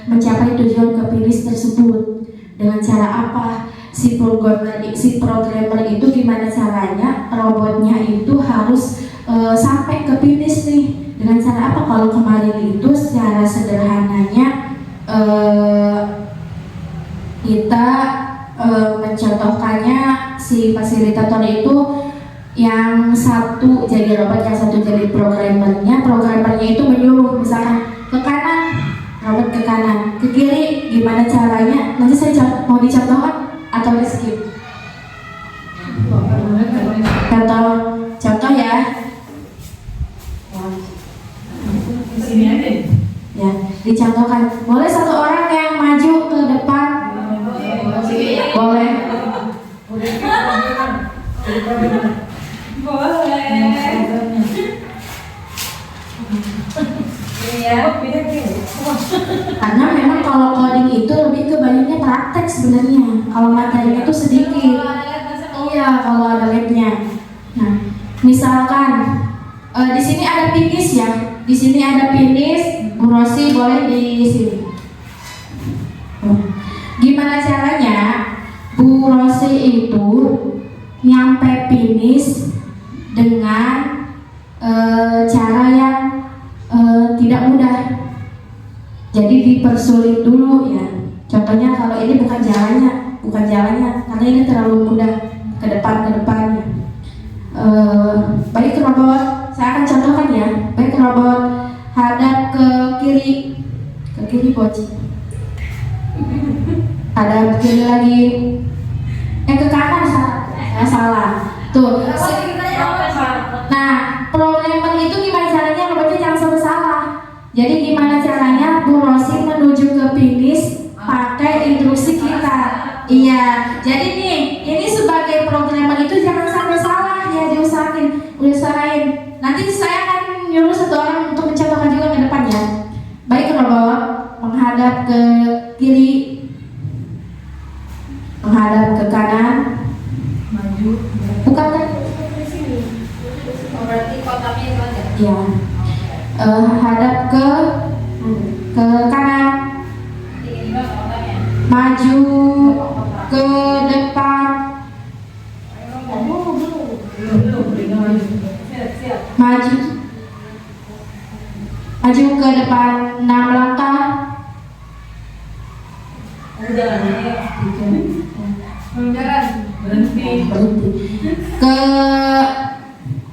mencapai tujuan ke finish tersebut. Dengan cara apa? Si programmer itu gimana caranya robotnya itu harus sampai ke finish nih. Dengan cara apa? Kalau kemarin itu secara sederhananya kita mencontohkannya si fasilitator itu yang satu jadi robot, yang satu jadi programmernya. Programmernya itu menyuruh misalkan ke kanan, robot ke kanan, ke kiri, gimana caranya? Nanti saya mau dicontohkan atau di skip? Contoh ya. Sini aja. Ya, dicontohkan. Boleh satu orang yang maju ke depan? Boleh. Karena memang kalau coding itu lebih ke banyaknya praktek sebenarnya. Kalau materinya itu sedikit. Iya, kalau ada labnya. Nah, misalkan di sini ada finish ya. Di sini ada finish, Bu Rosi boleh di sini. Gimana caranya Bu Rosi itu nyampe finish dengan cara yang tidak mudah. Jadi dipersulit dulu ya. Contohnya kalau ini bukan jalannya, karena ini terlalu mudah ke depannya. Baik robot, saya akan contohkan ya. Baik robot, hadap ke kiri boci. Hadap ke kiri lagi. Ke kanan salah. Tuh. Nah, programmer itu gimana caranya robotnya jangan sampai salah. Jadi gimana caranya Bu Rosi menuju ke finish pakai instruksi kita. Iya. Jadi nih, ini sebagai programmer itu jangan sampai salah ya, diusahain. Nanti saya akan nyuruh satu orang untuk mencontohkan juga ke depan ya. Baik robot, menghadap ke kiri, menghadap ke kanan, Maju. bukan kan? Berarti kotaknya itu aja. Ya. Hadap ke kanan, maju ke depan, maju ke depan 6 langkah, Berhenti.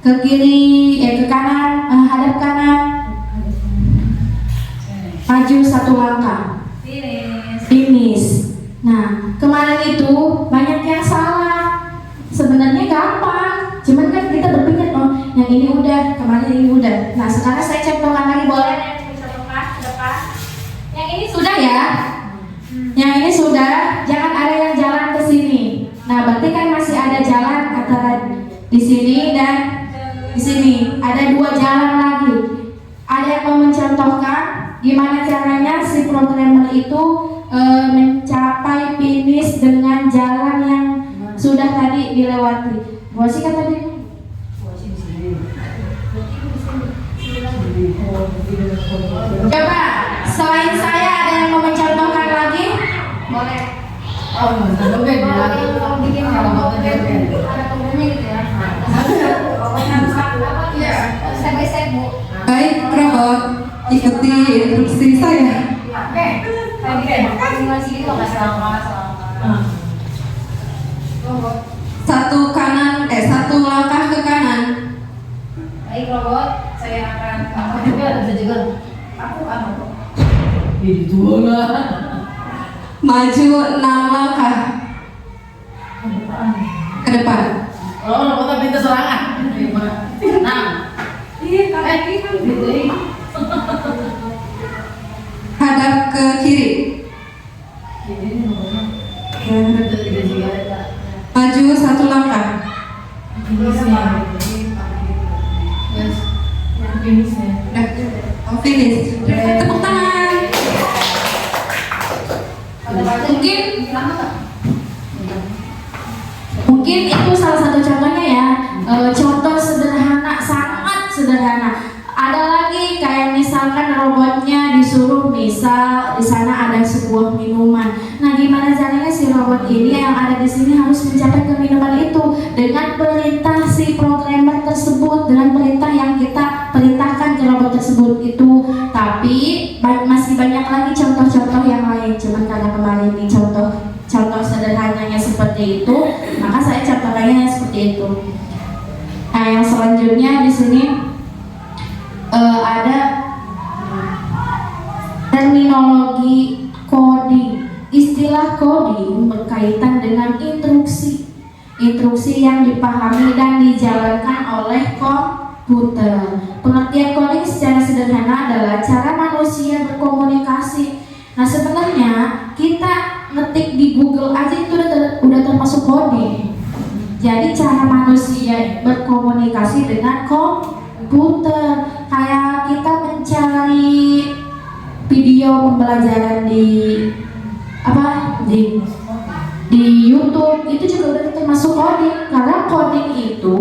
ke kiri, ke kanan, hadap kanan, maju 1 langkah, finish. Nah, kemarin itu banyak yang salah. Sebenarnya gampang, cuman kan kita berpikir oh yang ini udah, kemarin ini udah. Nah, sekarang saya contohkan lagi, boleh contohkan ke depan. Yang ini sudah ya. Yang ini sudah, jangan ada yang jalan ke sini. Nah, berarti kan masih ada jalan antara di sini dan di sini. Ada 2 jalan lagi. Ada yang mau mencontohkan gimana caranya si programmer itu mencapai finish dengan jalan yang sudah tadi dilewati. Bosi kan tadi? Coba, selain saya ada yang mau mencontohkan lagi? Boleh. Oh, nggak beda lagi. Bikin Kalau mau ada pengguna gitu ya. Iya. Step by step, Bu. Baik robot, ikuti instruksi saya. Oke. Masih gitu nggak salah. Satu langkah ke kanan. Baik robot, saya akan Aku juga. Aku kok. Itu lah. Maju 6 langkah ke depan. Oh, robotnya pintu serangan. Nah. Iya, Hadap ke kiri. Maju 1 langkah. Finish. Tepuk tangan. Mungkin itu salah satu contohnya ya. Contoh sederhana, sangat sederhana. Ada lagi kayak misalkan robotnya disuruh misal di sana ada sebuah minuman. Nah, gimana caranya si robot ini yang ada di sini harus mencapai ke minuman itu dengan perintah si programmer tersebut, dengan perintah yang kita perintahkan ke robot tersebut itu. Tapi Tapi masih banyak lagi contoh-contoh yang lain. Cuman karena kemarin ini contoh sederhananya seperti itu, maka saya contohnya seperti itu. Nah, yang selanjutnya di sini ada terminologi coding. Istilah coding berkaitan dengan instruksi yang dipahami dan dijalankan oleh komputer. Pengertian coding secara sederhana adalah cara manusia berkomunikasi. Nah, sebenarnya kita ngetik di Google aja itu udah termasuk coding. Jadi cara manusia berkomunikasi dengan komputer, kayak kita mencari video pembelajaran di YouTube itu juga udah termasuk coding, karena coding itu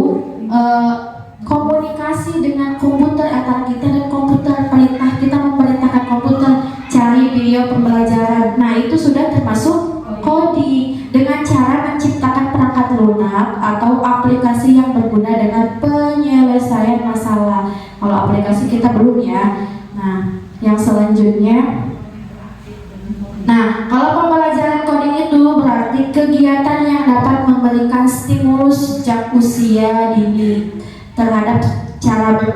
komunikasi dengan komputer, antara kita dan komputer. Kita memerintahkan komputer cari video pembelajaran. Nah, itu sudah termasuk coding dengan cara menciptakan perangkat lunak atau aplikasi yang berguna dengan penyelesaian masalah. Kalau aplikasi kita belum ya. Nah, yang selanjutnya, kalau pembelajaran coding itu berarti kegiatan yang dapat memberikan stimulus sejak usia dini terhadap cara anak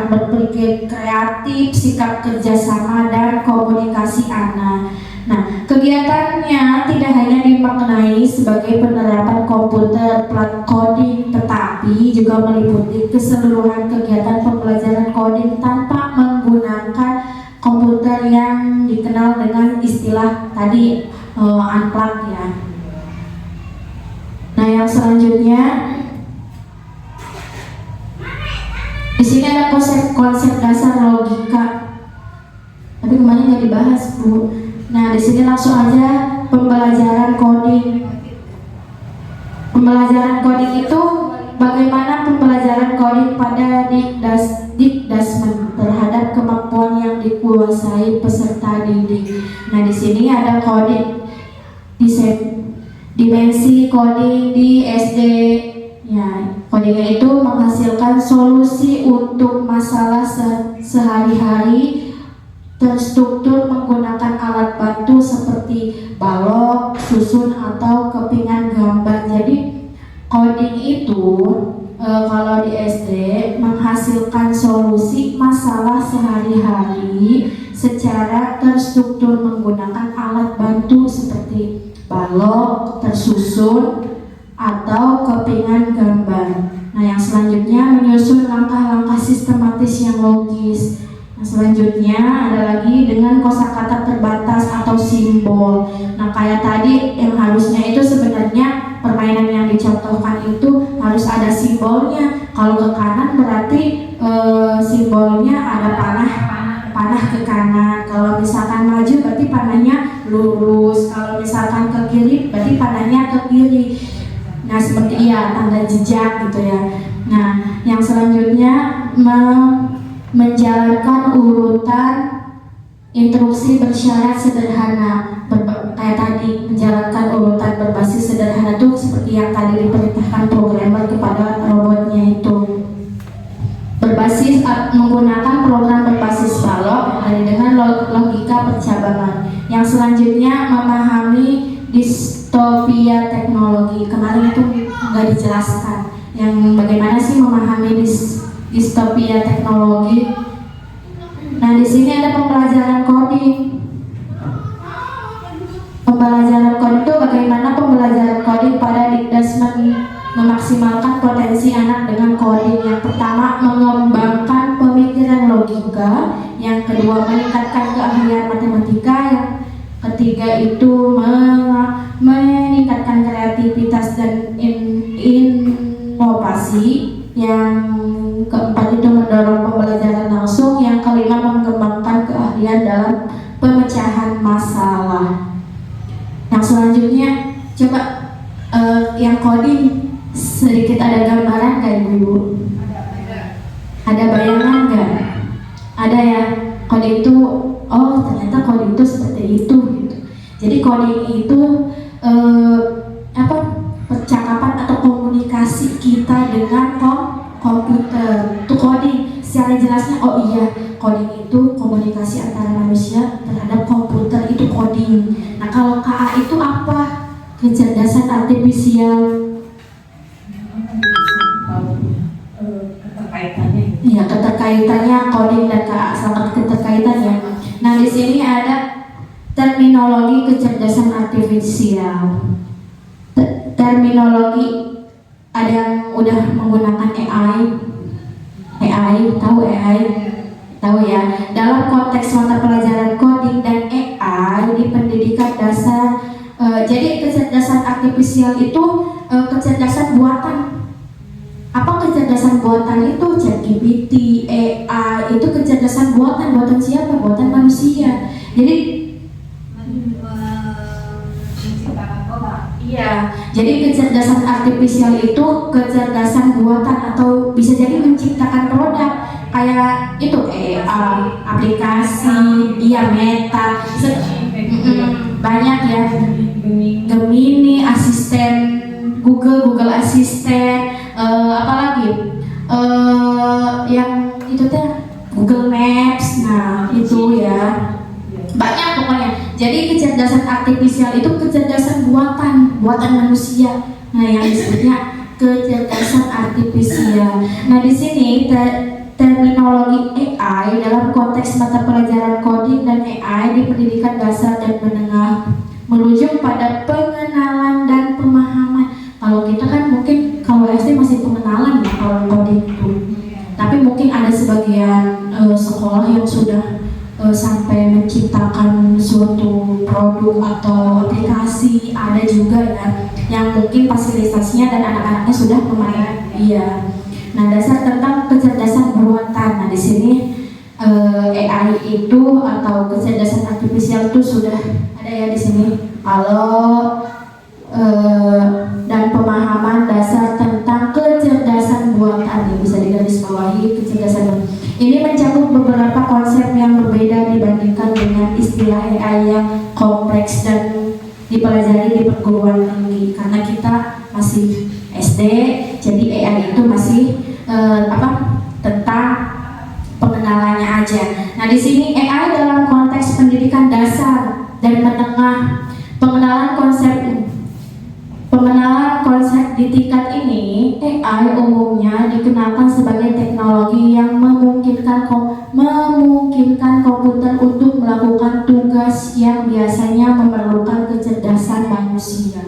berpikir kreatif, sikap kerjasama dan komunikasi anak. Nah, kegiatannya tidak hanya dimaknai sebagai penerapan komputer coding, tetapi juga meliputi keseluruhan kegiatan pembelajaran coding tanpa menggunakan komputer yang dikenal dengan istilah tadi unplug ya. Nah, yang selanjutnya di sini ada konsep dasar logika. Tapi kemarin nggak dibahas, Bu. Nah, di sini langsung aja pembelajaran coding. Pembelajaran coding itu bagaimana pembelajaran coding pada Dick Dasman terhadap kemampuan yang dikuasai peserta didik. Nah, di sini ada coding dimensi coding di SD. Ya, codingnya itu menghasilkan solusi untuk masalah sehari-hari terstruktur menggunakan alat bantu seperti balok, susun, atau kepingan gambar. Jadi coding itu kalau di SD menghasilkan solusi masalah sehari-hari secara terstruktur menggunakan alat bantu seperti balok, tersusun, atau kepingan gambar. Nah, yang selanjutnya menyusun langkah-langkah sistematis yang logis. Nah, selanjutnya ada lagi dengan kosakata terbatas atau simbol. Nah, kayak tadi yang harusnya itu sebenarnya permainan yang dicontohkan itu harus ada simbolnya. Kalau ke kanan berarti simbolnya ada panah ke kanan. Kalau misalkan maju berarti panahnya lurus. Kalau misalkan ke kiri berarti panahnya ke kiri. Nah, seperti tanda jejak gitu ya. Nah, yang selanjutnya menjalankan urutan instruksi bersyarat sederhana. Kayak tadi menjalankan urutan berbasis sederhana itu seperti yang tadi diperintahkan programmer kepada robotnya itu. Menggunakan program berbasis balok dengan logika percabangan. Yang selanjutnya memahami distopia teknologi. Kemarin itu nggak dijelaskan. Yang bagaimana sih memahami distopia teknologi? Nah, di sini ada pembelajaran coding. Pembelajaran coding itu bagaimana pembelajaran coding pada Dick Dasman memaksimalkan potensi anak dengan coding. Yang pertama, mengembangkan pemikiran logika. Yang kedua, meningkatkan keahlian matematika. Yang ketiga itu meningkatkan kreativitas dan inovasi. Yang keempat itu mendorong pembelajaran langsung. Yang kelima, mengembangkan keahlian dalam pemecahan masalah. Yang selanjutnya, coba yang coding sedikit ada gambaran nggak Ibu? Ada bayangan nggak? Ada ya. Coding itu, oh ternyata coding itu seperti itu gitu. Jadi coding itu percakapan atau komunikasi kita dengan komputer. Itu coding. oh iya, coding itu komunikasi antara manusia terhadap komputer, itu coding. Nah kalau KA itu apa? Kecerdasan artifisial. Keterkaitannya. Iya, keterkaitannya coding dan KA, sangat keterkaitannya. Nah di sini ada terminologi kecerdasan artifisial. Terminologi, ada yang udah menggunakan AI, tahu AI? Tahu ya. Dalam konteks mata pelajaran coding dan AI di pendidikan dasar, jadi kecerdasan artifisial itu kecerdasan buatan. Apa kecerdasan buatan itu? ChatGPT, AI itu kecerdasan buatan. Buatan siapa? Buatan manusia. Jadi iya, jadi kecerdasan artifisial itu kecerdasan buatan atau bisa jadi menciptakan produk kayak itu aplikasi, iya Meta, banyak ya, Gemini, asisten Google Assistant, apalagi yang itu teh Google Maps, nah itu ya. Banyak pokoknya. Jadi kecerdasan artifisial itu kecerdasan buatan manusia. Nah, yang disebutnya kecerdasan artifisial. Nah, di sini terminologi AI dalam konteks mata pelajaran coding dan AI di pendidikan dasar dan menengah merujuk pada pengenalan dan pemahaman. Kalau kita kan mungkin kalau SD masih pengenalan ya kalau coding itu. Tapi mungkin ada sebagian sekolah yang sudah sampai menciptakan suatu produk atau aplikasi, ada juga ya yang mungkin fasilitasnya dan anak-anaknya sudah lumayan. Iya. Nah, dasar tentang kecerdasan buatan. Nah, di sini AI itu atau kecerdasan artifisial itu sudah ada ya di sini. Kalau dan pemahaman dasar tentang kecerdasan buatan, ya, bisa digarisbawahi kecerdasan buatan. Ini mencakup beberapa konsep yang berbeda dibandingkan dengan istilah AI yang kompleks dan dipelajari di perguruan tinggi. Karena kita masih SD, jadi AI itu masih tentang pengenalannya aja. Nah, di sini AI dalam konteks pendidikan dasar dan menengah, pengenalan konsep di tingkat ini, AI umumnya dikenalkan sebagai teknologi yang memungkinkan komputer untuk melakukan tugas yang biasanya memerlukan kecerdasan manusia.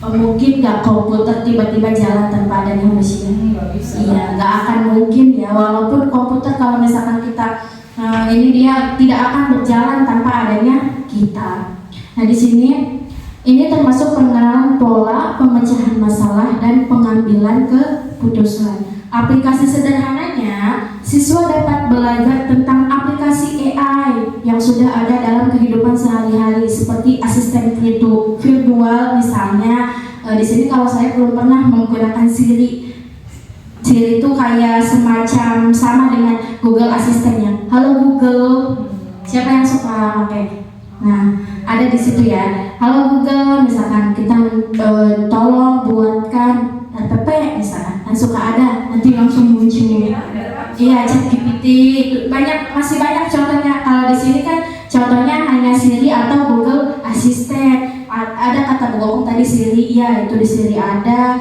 Mungkin nggak komputer tiba-tiba jalan tanpa adanya manusia? Iya, nggak akan mungkin ya. Walaupun komputer kalau misalkan kita ini dia tidak akan berjalan tanpa adanya kita. Nah, di sini ini termasuk pengenalan pola, pemecahan masalah, dan pengambilan keputusan. Aplikasi sederhananya, siswa dapat belajar tentang aplikasi AI yang sudah ada dalam kehidupan sehari-hari seperti asisten virtual misalnya. Di sini kalau saya belum pernah menggunakan Siri. Siri itu kayak semacam sama dengan Google asistennya. Halo Google, siapa yang suka pakai? Nah, ada di situ ya. Halo Google, misalkan kita tolong buatkan RPP misalkan, dan suka ada, nanti langsung muncul. Iya, ChatGPT, masih banyak contohnya. Kalau di sini kan contohnya hanya Siri atau Google Assistant. Ada kata bohong tadi Siri, iya itu di Siri ada.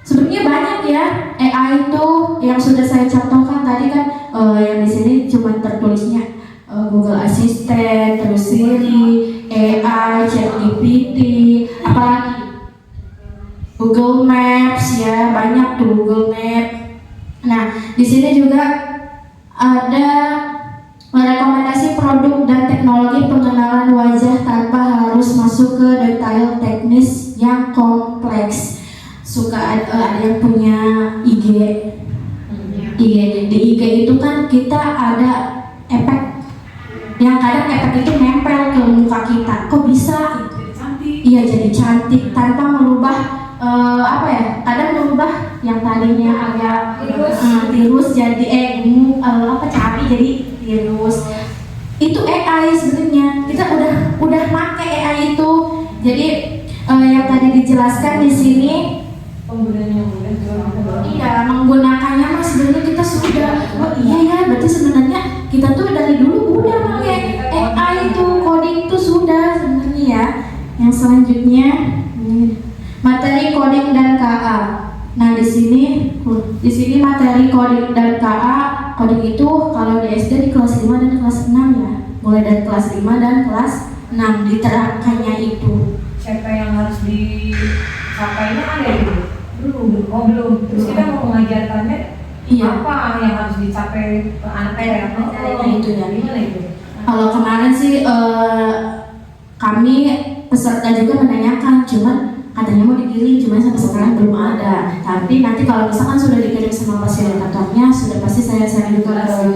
Sebenarnya banyak ya AI itu yang sudah saya contohkan tadi kan, yang di sini cuma tertulisnya Google Assistant, terus Siri, AI, ChatGPT, apalagi Google Maps ya, banyak tuh Google Maps. Nah, di sini juga ada merekomendasi produk dan teknologi pengenalan wajah tanpa harus masuk ke detail teknis yang kompleks. Suka ada yang punya IG. Di IG itu kan kita ada efek yang kadang efek itu nempel ke muka kita. Kok bisa? Iya, jadi cantik tanpa merubah kadang merubah yang tadinya agak tirus jadi cabi jadi tirus. Itu AI sebenarnya. Kita udah pakai AI itu. Jadi yang tadi dijelaskan di sini Penggunanya mudah. iya, menggunakannya mas sebenarnya kita sudah. Oh iya ya, berarti sebenarnya kita tuh dari dulu udah pakai AI itu, coding itu sudah sebenarnya ya. Yang selanjutnya materi coding dan KA. Nah di sini materi coding dan KA. Coding itu kalau di SD di kelas 5 dan kelas 6 ya, mulai dari kelas 5 dan kelas 6 diterapkannya itu. Siapa yang harus dicapainya ada itu? Belum. Terus kita mau mengajarkannya apa yang harus dicapai ke anak ya? Itu ya. Gimana itu? Kalau kemarin sih kami peserta juga menanyakan, cuman katanya mau dikirim, cuman sampai sekarang belum ada. Tapi nanti kalau misalkan sudah dikirim sama fasilitatornya, sudah pasti saya share juga ke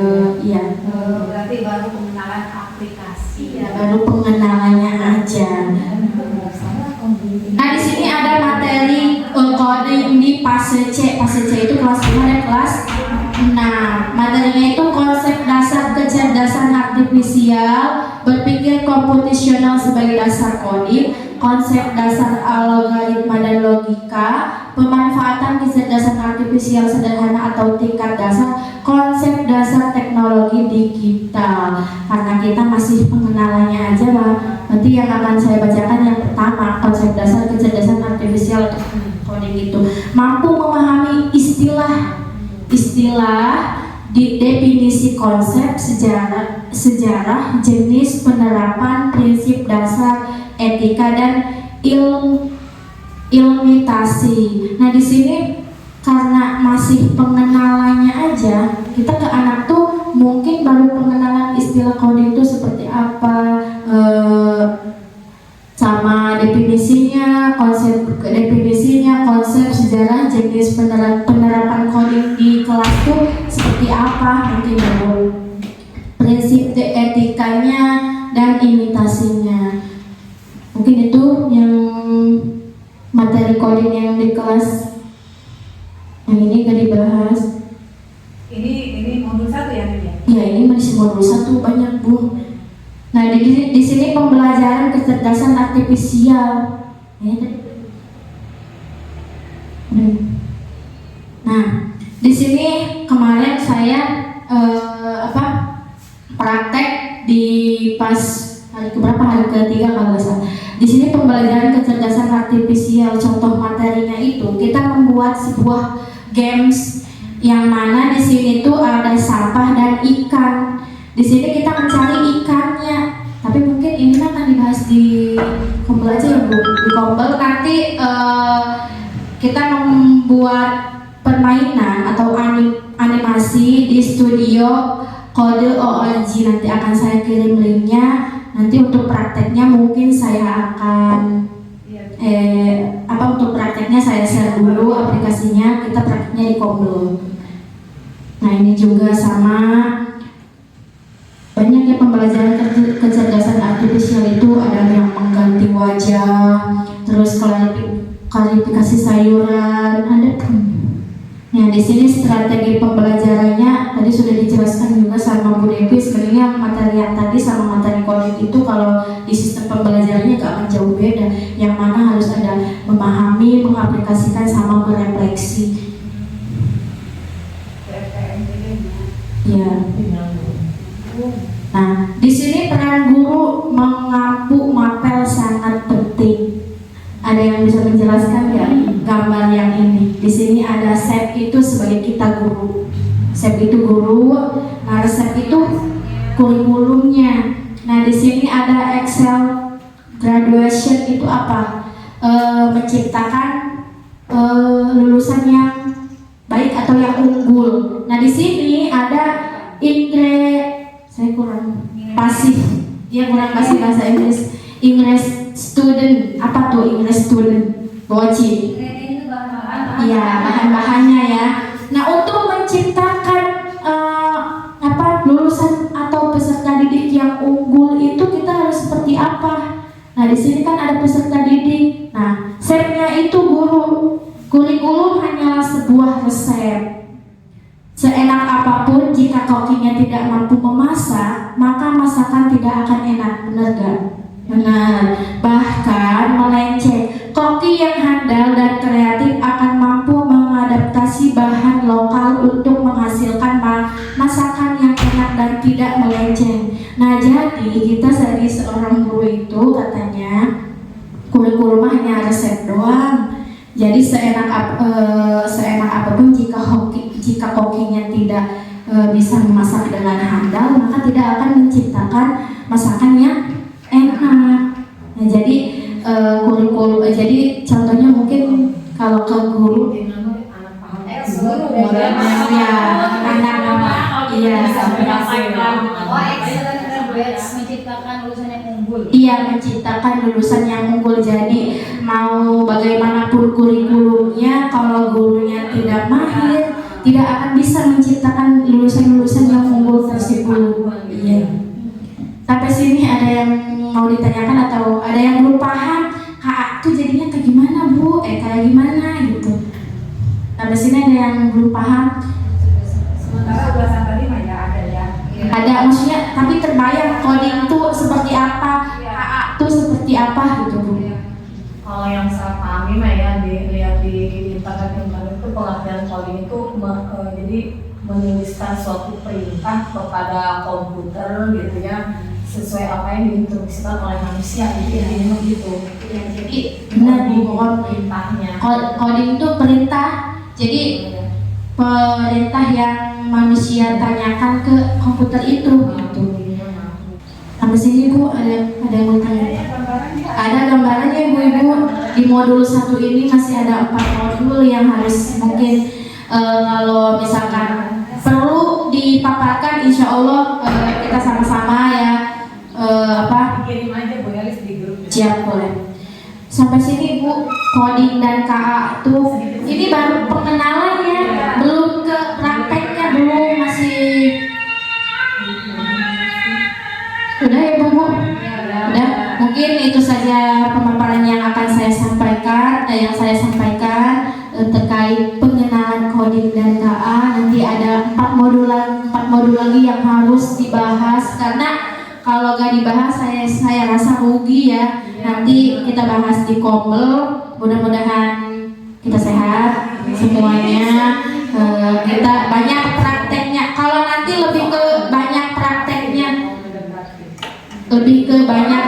Berarti baru pengenalan aplikasi. ya, baru pengenalannya aja. Nah di sini ada materi coding di fase C. Fase C itu kelas 5 dan kelas 6. Materinya itu konsep dasar kecerdasan artifisial, berpikir komputasional sebagai dasar coding, konsep dasar algoritma dan logika, pemanfaatan kecerdasan artifisial sederhana atau tingkat dasar, konsep dasar teknologi digital. Karena kita masih pengenalannya aja lah, nanti yang akan saya bacakan yang pertama, konsep dasar kecerdasan artifisial atau coding itu mampu memahami istilah di definisi konsep, sejarah, jenis, penerapan, prinsip dasar, etika dan ilmitasi. Nah di sini karena masih pengenalannya aja, kita ke anak tuh mungkin baru pengenalan istilah coding itu seperti apa, sama definisinya, konsep sejarah, jenis penerapan coding di kelas tuh seperti apa, nanti baru prinsip etikanya dan imitasinya. Mungkin itu yang materi coding yang di kelas yang ini gak dibahas. Ini modul 1 ya, Rin? Ya ini masih modul 1 banyak Bu. Nah di sini pembelajaran kecerdasan artifisial. Nah di sini kemarin saya praktek di pas hari keberapa, hari ketiga kalau nggak salah. Di sini pembelajaran kecerdasan artifisial, contoh materinya itu kita membuat sebuah games yang mana di sini tuh ada sampah dan ikan. Di sini kita mencari ikannya, tapi mungkin ini akan dibahas di Kombel aja ya Bu. Di Kombel nanti kita membuat permainan atau animasi di studio Kode ORG. Nanti akan saya kirim linknya. Nanti untuk prakteknya mungkin saya akan untuk prakteknya saya share dulu aplikasinya. Kita prakteknya di Kombel. Nah ini juga sama. Banyaknya pembelajaran kecerdasan artifisial itu ada yang mengganti wajah, terus klarifikasi sayuran, ada. Nah di sini strategi pembelajarannya tadi sudah dijelaskan juga sama Bu Devi. Sebenarnya materi yang tadi sama materi coding itu kalau di sistem pembelajarannya gak akan jauh beda. Yang mana harus ada memahami, mengaplikasikan sama merefleksi. Ya. Nah, di sini peran guru mengampu mapel sangat penting. Ada yang bisa menjelaskan ya gambar yang ini? Di sini ada SEP itu sebagai kita guru. SEP itu guru, nah resep itu kurikulumnya. Nah, di sini ada Excel graduation itu apa? Menciptakan lulusan yang baik atau yang unggul. Nah, di sini ada saya kurang pasif, dia kurang pasif bahasa Inggris. English student, apa tuh English student? Boci. Iya, bahan-bahannya ya. Nah, untuk menciptakan lulusan atau peserta didik yang unggul itu kita harus seperti apa? Nah, di sini kan ada peserta didik. Nah, setnya itu guru. Kurikulum hanyalah sebuah resep. Seenak apapun jika kokinya tidak mampu memasak, maka masakan tidak akan enak, benar gak? Benar. Bahkan melenceng, koki yang handal dan kreatif akan mampu mengadaptasi bahan lokal untuk menghasilkan masakan yang enak dan tidak tidak melenceng. Nah, jadi kita dari seorang guru itu katanya kurikulum hanya resep doang. Jadi seenak apapun jika kokinya tidak bisa memasak dengan handal, maka tidak akan menciptakan masakan yang enak. Nah, jadi kurikulum, jadi contohnya mungkin kalau ke guru menciptakan lulusan yang unggul. Iya, menciptakan lulusan yang unggul. Jadi mau bagaimanapun kurikulumnya, kalau gurunya tidak mahir, tidak akan bisa menciptakan lulusan-lulusan yang unggul tersebut. Iya. Sampai sini ada yang mau ditanyakan atau ada yang belum paham? Kak tuh jadinya kayak gimana Bu? Kayak gimana gitu. Sampai sini ada yang belum paham? Sementara ulasan tadi mah ya ada ya. Ada, maksudnya tapi terbayang coding itu seperti apa, KA itu seperti apa gitu Bu. Kalau yang saya pahami mah ya, dilihat di internet itu pengertian coding itu jadi menuliskan suatu perintah kepada komputer gitu ya, sesuai apa yang diinstruksikan oleh manusia gitu ya, gitu. Ya, jadi benar Bu, perintahnya. Coding itu perintah. Jadi perintah yang manusia tanyakan ke komputer itu gitu. Sampai sini Bu, ada yang mau tanya? Ada gambarannya Bu-ibu. Di modul 1 ini masih ada 4 modul yang harus mungkin kalau misalkan perlu dipaparkan, insya Allah kita sama-sama ya Kirim aja Bu Elis di grup. siap, boleh. Sampai sini Bu, coding dan KA tuh ini baru pengenalan ya, belum ke prakteknya, belum, masih. Udah ya Bu? Udah. Mungkin itu saja pemaparan yang akan saya sampaikan, terkait pengenalan coding dan KA. Nanti ada 4 modul lagi yang harus dibahas, karena kalau gak dibahas saya rasa rugi ya. Nanti kita bahas di Kombel. Mudah-mudahan kita sehat semuanya. Kita banyak prakteknya. Kalau nanti lebih ke banyak